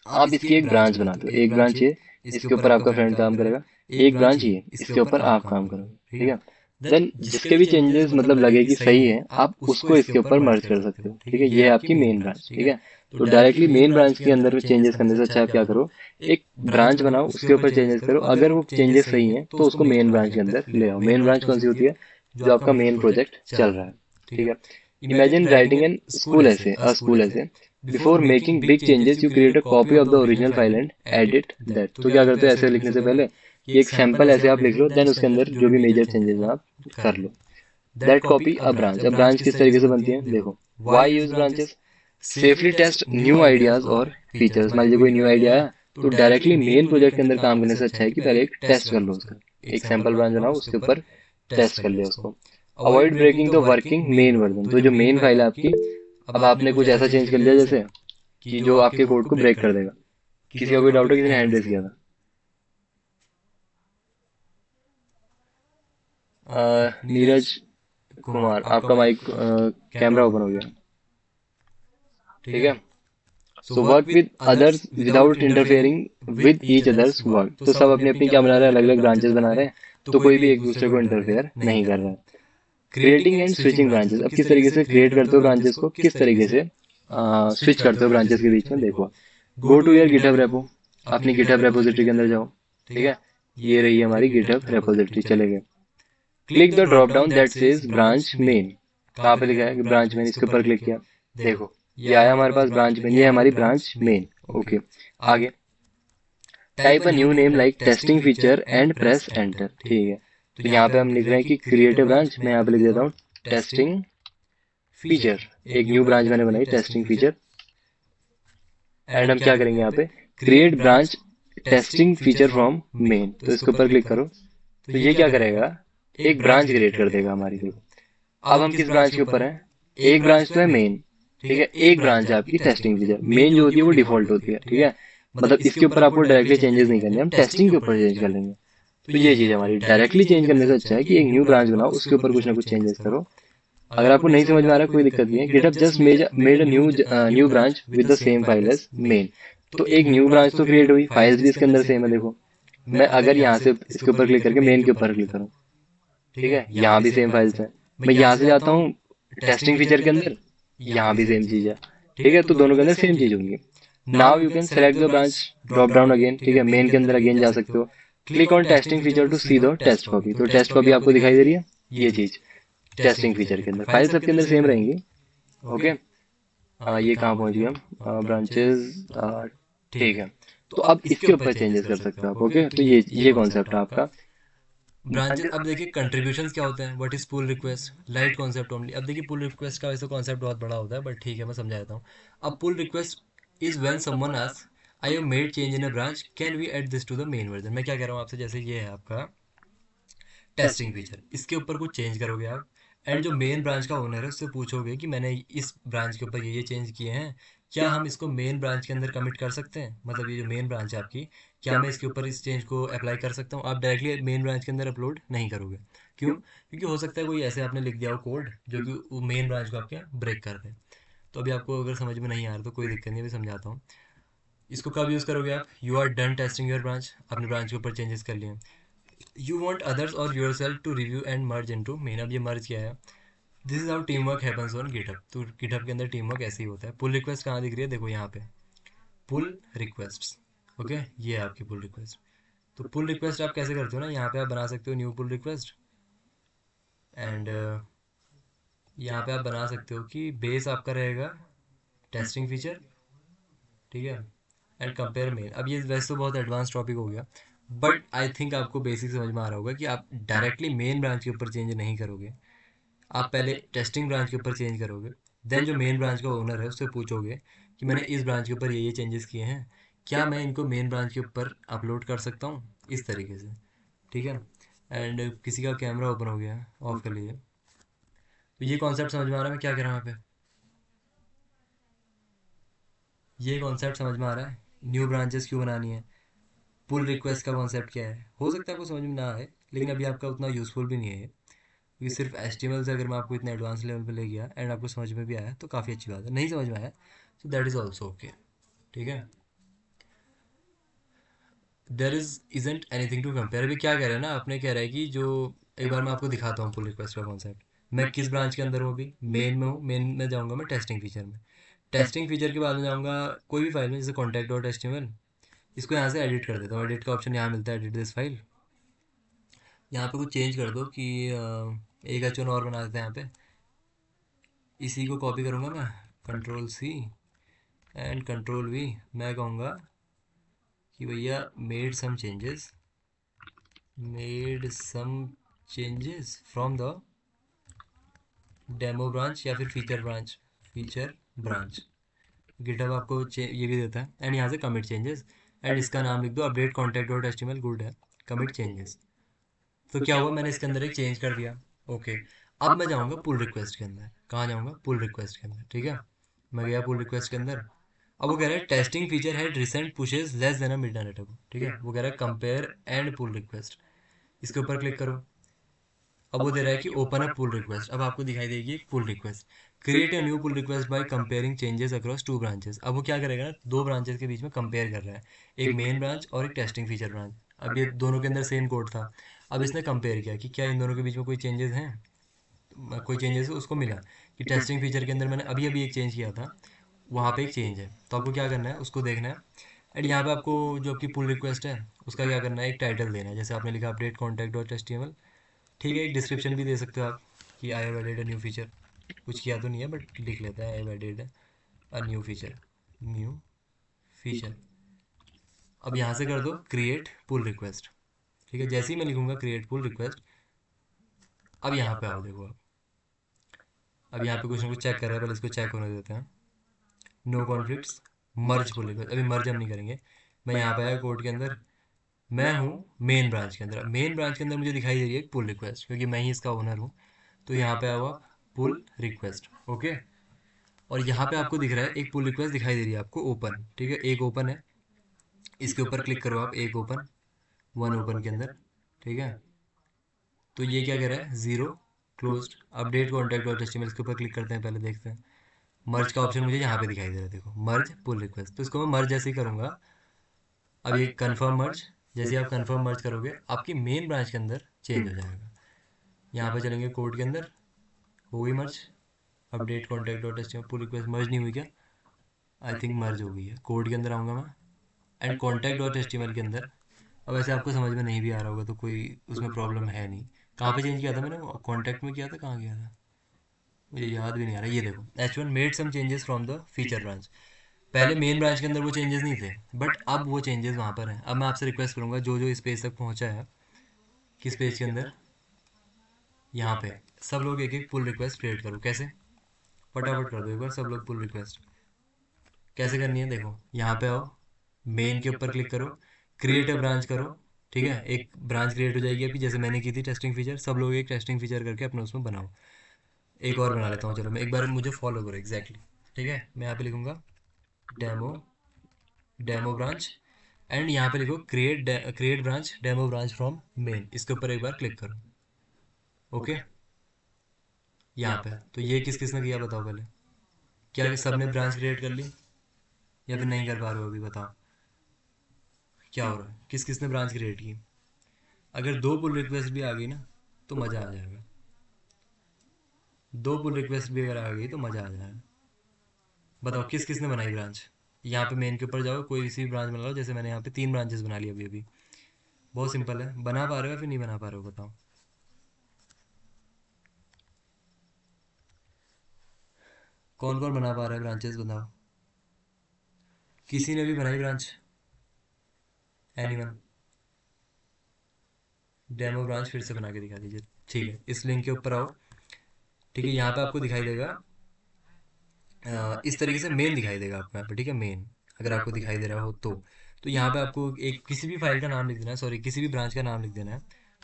आप इसकी एक ब्रांच बनाते हो। एक ब्रांच ये, इसके ऊपर आपका फ्रेंड काम करेगा। एक ब्रांच ये, इसके ऊपर आप काम करोगे, ठीक है। देन जिसके भी चेंजेस मतलब लगे कि सही है, आप उसको इसके ऊपर मर्ज कर सकते हो, ठीक है। ये है आपकी मेन ब्रांच, ठीक है। तो डायरेक्टली मेन ब्रांच के अंदर चेंजेस करने से अच्छा आप क्या करो, एक ब्रांच बनाओ, उसके ऊपर चेंजेस करो। अगर वो चेंजेस सही हैं तो उसको मेन ब्रांच के अंदर ले आओ। मेन ब्रांच कौन सी होती है, जो आपका मेन प्रोजेक्ट चल रहा है, ठीक है। इमेजिन राइटिंग एन स्कूल ऐसे अ स्कूल ऐसे before making big changes you create a copy of the original file and edit that. तो क्या करते हो ऐसे लिखने से पहले कि एक सैंपल ऐसे आप लिख लो, देन उसके अंदर जो भी मेजर चेंजेस हैं आप कर लो। That copy a branch. अब ब्रांच किस तरीके से बनती है देखो, why use branches, safely test new ideas और फीचर्स। मान लीजिए कोई न्यू आइडिया आया, तो डायरेक्टली मेन प्रोजेक्ट के अंदर काम करने से अच्छा है कि पहले एक टेस्ट कर लो उसका। एक सैंपल ब्रांच बनाओ, उसके ऊपर टेस्ट कर लिया उसको। Avoid breaking the working main version. तो जो मेन फाइल है आपकी, अब आपने कुछ ऐसा चेंज कर लिया जैसे कि जो आपके कोड को ब्रेक कर देगा। किसी का कोई डाउट है, किसी ने हैंड रेज किया था? नीरज कुमार, आपका माइक कैमरा ओपन हो गया, ठीक है। So work with others without interfering with each others work. तो सब अपनी अपनी क्या बना रहे हैं, अलग अलग ब्रांचेस बना रहे हैं, तो कोई भी एक दूसरे को इंटरफेयर नहीं कर रहा है। Creating and switching branches. अब किस तरीके से क्रिएट करते हो ब्रांचेस को, किस तरीके से स्विच करते हो ब्रांचेस के बीच में, देखो। Go to your GitHub repo, अपनी गिटहब रेपोजिटरी के अंदर जाओ, ठीक है। ये रही हमारी गिटहब रेपोजिटरी, चले गए। Click the drop down that says branch main. कहाँ पे लिखा है ब्रांच मेन, इसके ऊपर क्लिक किया, देखो ये आया हमारे पास ब्रांच मेन, ये हमारी ब्रांच मेन। ओके, आगे type a new name like testing feature and press enter. ठीक है, तो यहाँ पे हम लिख रहे हैं कि क्रिएट अ ब्रांच, मैं यहाँ पे लिख देता हूँ टेस्टिंग फीचर। एक न्यू ब्रांच मैंने बनाई टेस्टिंग फीचर, एंड हम क्या करेंगे यहाँ पे create branch testing feature from main. तो इसके ऊपर क्लिक करो, तो ये क्या करेगा, एक ब्रांच क्रिएट कर देगा हमारी। देखो अब हम किस ब्रांच के ऊपर हैं, एक ब्रांच तो है मेन, ठीक है, एक ब्रांच है आपकी टेस्टिंग फीचर। मेन जो होती है वो डिफॉल्ट होती है, ठीक है, मतलब इसके ऊपर आपको डायरेक्टली चेंजेस नहीं करने, हम टेस्टिंग के ऊपर चेंज कर लेंगे। तो ये चीज हमारी डायरेक्टली चेंज करने से अच्छा है कि एक न्यू ब्रांच बनाओ, उसके ऊपर कुछ ना कुछ चेंजेस करो। अगर आपको नहीं समझ में आ रहा है कोई दिक्कत नहीं है, GitHub just made a new branch with the same file as main. तो एक न्यू ब्रांच तो क्रिएट हुई, फाइल्स भी इसके अंदर सेम है। देखो मैं अगर यहाँ से इसके ऊपर क्लिक करके मेन के ऊपर क्लिक करूँ, ठीक है, यहाँ भी सेम फाइल्स है। मैं यहाँ से जाता हूँ टेस्टिंग फीचर के अंदर, यहाँ भी सेम चीज है, ठीक है, तो दोनों के अंदर सेम चीज होंगी। Now you can select the branch, drop down again, ठीक है, मेन के अंदर अगेन जा सकते हो। Click on testing feature to see the test copy. तो टेस्ट कॉपी आपको दिखाई दे रही है, ये चीज टेस्टिंग फीचर के अंदर, फाइल सबके अंदर सेम रहेंगी। ओके, ये कहाँ पहुंच गए हम, ब्रांचेस, ठीक है। तो अब इसके ऊपर चेंजेस कर सकते हो आप। ओके, तो ये कॉन्सेप्ट है आपका। ब्रांचेस। अब देखिए कंट्रीब्यूशंस क्या होते हैं, what is pull request, light concept only. अब देखिए पुल रिक्वेस्ट का वैसे कॉन्सेप्ट बहुत बड़ा होता है, बट ठीक है मैं समझा देता हूँ। अब pull request is when someone asks I have made change in a branch, can we add this to the main version. मैं क्या कह रहा हूँ आपसे, जैसे ये है आपका टेस्टिंग फीचर, इसके ऊपर कुछ चेंज करोगे आप, एंड जो मेन ब्रांच का ओनर है उससे पूछोगे कि मैंने इस ब्रांच के ऊपर ये चेंज किए हैं, क्या हम इसको मेन ब्रांच के अंदर कमिट कर सकते हैं, मतलब ये जो मेन ब्रांच है आपकी, क्या मैं इसके ऊपर इस चेंज को अप्लाई कर सकता हूँ। आप डायरेक्टली मेन ब्रांच के अंदर अपलोड नहीं करोगे, क्यों, क्योंकि हो सकता है कोई ऐसे आपने लिख दिया हो कोड जो कि वो मेन ब्रांच को आपके ब्रेक कर दे। तो अभी आपको अगर समझ में नहीं आ रहा तो कोई दिक्कत नहीं, अभी समझाता हूँ। इसको कब यूज़ करोगे आप, you are done testing your branch, अपने ब्रांच के ऊपर चेंजेस कर लिए, you want others or yourself to review and merge into main. अब ये मर्ज किया है, this is how team work happens on GitHub. तो गिटहब के अंदर टीम वर्क ऐसे ही होता है। पुल रिक्वेस्ट कहाँ दिख रही है, देखो यहाँ पे पुल रिक्वेस्ट। ओके, ये है आपकी पुल रिक्वेस्ट। तो पुल रिक्वेस्ट आप कैसे करते हो ना, यहाँ पे आप बना सकते हो न्यू पुल रिक्वेस्ट, एंड यहाँ पे आप बना सकते हो कि बेस आपका रहेगा टेस्टिंग फीचर, ठीक है, एंड कंपेयर मेन। अब ये वैसे तो बहुत एडवांस टॉपिक हो गया, बट आई थिंक आपको बेसिक समझ में आ रहा होगा कि आप डायरेक्टली मेन ब्रांच के ऊपर चेंज नहीं करोगे, आप पहले टेस्टिंग ब्रांच के ऊपर चेंज करोगे, देन जो मेन ब्रांच का ओनर है उससे पूछोगे कि मैंने इस ब्रांच के ऊपर ये चेंजेस किए हैं, क्या मैं इनको मेन ब्रांच के ऊपर अपलोड कर सकता हूँ, इस तरीके से, ठीक है। एंड किसी का कैमरा ओपन हो गया, ऑफ कर लीजिए। तो ये कॉन्सेप्ट समझ में आ रहा है मैं क्या कह रहा हूँ यहाँ पे, ये कॉन्सेप्ट समझ में आ रहा है, न्यू ब्रांचेस क्यों बनानी है, पुल रिक्वेस्ट का कॉन्सेप्ट क्या है। हो सकता है आपको समझ में ना आए, लेकिन अभी आपका उतना यूजफुल भी नहीं है ये, क्योंकि सिर्फ HTML से अगर मैं आपको इतने एडवांस लेवल पे ले गया एंड आपको समझ में भी आया तो काफ़ी अच्छी बात है, नहीं समझ में आया तो दैट इज़ ऑल्सो ओके, ठीक है। There is isn't anything to compare. अभी क्या कह रहा है ना, आपने कह रहा है कि जो, एक बार मैं आपको दिखाता हूँ पुल रिक्वेस्ट का कॉन्सेप्ट। मैं किस ब्रांच के अंदर हूँ, अभी मेन में हूँ, मेन में जाऊँगा मैं टेस्टिंग फीचर में, टेस्टिंग फीचर के बाद में जाऊँगा कोई भी फाइल में, जैसे कॉन्टैक्ट डॉट HTML, इसको यहाँ से एडिट कर देता हूँ, एडिट का ऑप्शन यहाँ मिलता है, एडिट दिस फाइल। यहाँ पे कुछ चेंज कर दो कि एक H1 और बना देते हैं यहाँ पे, इसी को कॉपी करूँगा मैं, Ctrl+C एंड Ctrl+V। मैं कहूँगा कि भैया made some changes from the demo branch या फिर फीचर ब्रांच। गिटहब आपको ये भी देता है, एंड यहाँ से कमिट चेंजेस, एंड इसका नाम लिख दो update contact dot HTML, good है, कमिट चेंजेस। तो क्या हुआ, मैंने इसके अंदर एक चेंज कर दिया। ओके, अब मैं जाऊँगा पुल रिक्वेस्ट के अंदर, कहाँ जाऊँगा, पुल रिक्वेस्ट के अंदर, ठीक है। मैं गया पुल रिक्वेस्ट के अंदर, अब वो कह रहा है testing feature had recent pushes less than a midnight ago, ठीक है, वो कह रहा है कंपेयर एंड पुल रिक्वेस्ट, इसके ऊपर क्लिक करो। अब वो दे रहा है कि ओपन अ पुल रिक्वेस्ट, अब आपको दिखाई देगी एक pull request, create a new pull request by comparing changes across two branches. अब वो क्या करेगा ना, दो ब्रांचेस के बीच में कंपेयर कर रहा है, एक मेन ब्रांच और एक टेस्टिंग फीचर ब्रांच। अब ये दोनों के अंदर सेम कोड था, अब इसने कंपेयर किया कि क्या इन दोनों के बीच में कोई चेंजेस हैं, कोई चेंजेस है, उसको मिला कि टेस्टिंग फीचर के अंदर मैंने अभी अभी एक चेंज किया था, वहाँ पे एक चेंज है, तो आपको क्या करना है, उसको देखना है। एंड यहाँ पे आपको जो आपकी पुल रिक्वेस्ट है उसका क्या करना है, एक टाइटल देना है। जैसे आपने लिखा अपडेट कॉन्टैक्ट डॉट एच, ठीक है। एक डिस्क्रिप्शन भी दे सकते हो आप कि I have added a new feature. कुछ किया तो नहीं है बट लिख लेते हैं, I have added a new feature, new feature. अब यहाँ से कर दो क्रिएट पुल रिक्वेस्ट, ठीक है। जैसे ही मैं लिखूंगा क्रिएट पुल रिक्वेस्ट, अब यहाँ पे आओ, देखो अब यहाँ पे कुछ ना कुछ चेक कर रहा है, पहले इसको चेक होने देते हैं। नो कॉन्फ्लिक्ट्स, मर्ज पुल रिक्वेस्ट, अभी मर्ज हम नहीं करेंगे। मैं यहाँ पे आया कोड के अंदर, मैं हूँ मेन ब्रांच के अंदर। मेन ब्रांच के अंदर मुझे दिखाई दे रही है पुल रिक्वेस्ट, क्योंकि मैं ही इसका ओनर हूँ। तो यहाँ पे आओ आप, पुल रिक्वेस्ट, ओके। और यहाँ पे आपको दिख रहा है एक पुल रिक्वेस्ट दिखाई दे रही है आपको ओपन, ठीक है। एक ओपन है, इसके ऊपर क्लिक करो आप, एक ओपन, वन ओपन के अंदर, ठीक है। तो ये क्या कह रहा है, zero closed update contact dot H, इसके ऊपर क्लिक करते हैं, पहले देखते हैं। मर्ज का ऑप्शन मुझे यहाँ पे दिखाई दे रहा है, देखो मर्ज पुल रिक्वेस्ट। तो इसको मैं मर्ज जैसे ही करूँगा, अब ये कन्फर्म मर्ज, जैसे आप कन्फर्म मर्ज करोगे आपकी मेन ब्रांच के अंदर चेंज हो जाएगा। यहाँ पे चलेंगे कोड के अंदर, हो गई merge. Update contact dot H pull request merge नहीं हुई क्या, आई थिंक मर्ज हो गई है। कोड के अंदर आऊँगा मैं, एंड कॉन्टैक्ट डॉट एच के अंदर। अब ऐसे आपको समझ में नहीं भी आ रहा होगा तो कोई उसमें प्रॉब्लम है नहीं। कहाँ पे चेंज किया था मैंने, कॉन्टैक्ट में किया था, कहाँ किया था मुझे याद भी नहीं आ रहा। ये देखो H1 made some changes from the feature branch. पहले मेन ब्रांच के अंदर वो चेंजेस नहीं थे, बट अब वो चेंजेस वहाँ पर हैं। अब मैं आपसे रिक्वेस्ट करूँगा, जो जो इस पेज तक पहुँचा है, किस पेज के अंदर, यहाँ पे सब लोग एक एक पुल रिक्वेस्ट क्रिएट करो। कैसे, फटाफट कर दो एक बार सब लोग पुल रिक्वेस्ट। कैसे करनी है देखो, यहाँ पे आओ, मेन के ऊपर क्लिक करो, क्रिएट अ ब्रांच करो, ठीक है। एक ब्रांच क्रिएट हो जाएगी आपकी, जैसे मैंने की थी टेस्टिंग फीचर। सब लोग एक टेस्टिंग फीचर करके अपने उसमें बनाओ। एक और बना लेता हूँ, चलो मैं एक बार, मुझे फॉलो करो एग्जैक्टली, ठीक है। मैं यहाँ पे लिखूंगा डेमो, डेमो ब्रांच, एंड यहाँ पे लिखो create branch demo branch from main. इसके ऊपर एक बार क्लिक करो, ओके। यहाँ पे तो ये किस किस ने किया बताओ पहले, क्या कि सबने ब्रांच क्रिएट कर ली, या फिर नहीं कर पा रहे हो अभी, बताओ क्या हो रहा है, किस किस ने ब्रांच क्रिएट की। अगर दो पुल रिक्वेस्ट भी आ गई ना तो मज़ा आ जाएगा। दो पुल रिक्वेस्ट भी अगर आ गई तो मज़ा आ जाएगा। बताओ किस किस ने बनाई ब्रांच। यहाँ पे मेन के ऊपर जाओ, कोई सी भी ब्रांच बना लो। जैसे मैंने यहाँ पे 3 ब्रांचेस बना ली अभी अभी। बहुत सिंपल है, बना पा रहे हो या फिर नहीं बना पा रहे हो बताओ। कौन कौन बना पा रहा है ब्रांचेस, बताओ। किसी ने भी बनाई ब्रांच, एनीवन। डेमो ब्रांच फिर से बना के दिखा दीजिए, ठीक है। इस लिंक के ऊपर आओ, ठीक है। यहाँ पे आपको दिखाई देगा इस तरीके से मेन दिखाई देगा आपको यहाँ पे, ठीक है। मेन अगर आपको दिखाई दे रहा हो तो यहाँ पे आपको एक किसी भी फाइल का नाम लिख देना है, सॉरी किसी भी ब्रांच का नाम लिख देना है,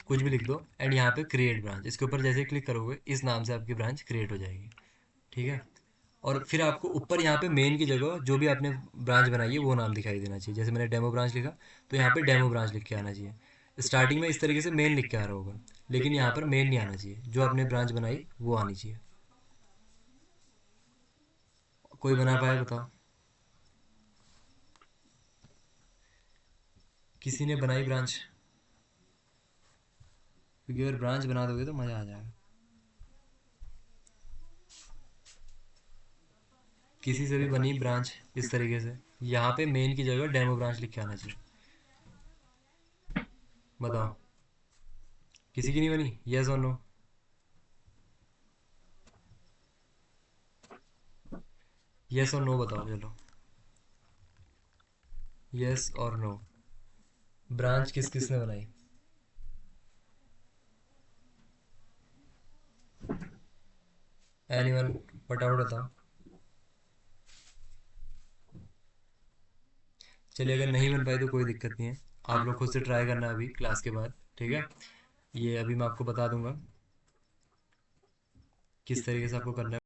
कुछ भी लिख दो। एंड यहाँ पे क्रिएट ब्रांच, इसके ऊपर जैसे क्लिक करोगे इस नाम से आपकी ब्रांच क्रिएट हो जाएगी, ठीक है। और फिर आपको ऊपर यहाँ पे मेन की जगह जो भी आपने ब्रांच बनाई है वो नाम दिखाई देना चाहिए। जैसे मैंने डेमो ब्रांच लिखा तो यहाँ पे डेमो ब्रांच लिख के आना चाहिए। स्टार्टिंग में इस तरीके से मेन लिख के आ रहा होगा, लेकिन यहाँ पर मेन नहीं आना चाहिए, जो आपने ब्रांच बनाई वो आनी चाहिए। कोई बना पाए बताओ, किसी ने बनाई ब्रांच, क्योंकि अगर ब्रांच बना दोगे तो मज़ा आ जाएगा। किसी से भी बनी ब्रांच इस तरीके से, यहाँ पे मेन की जगह डेमो ब्रांच लिख के आना चाहिए। बताओ किसी की नहीं बनी, यस और नो। यस और नो बताओ, चलो यस और नो। ब्रांच किस किस ने बनाई, एनीवन, फटाफट बताओ। चलिए अगर नहीं बन पाई तो कोई दिक्कत नहीं है, आप लोग खुद से ट्राई करना अभी क्लास के बाद, ठीक है। ये अभी मैं आपको बता दूंगा किस तरीके से आपको करना है।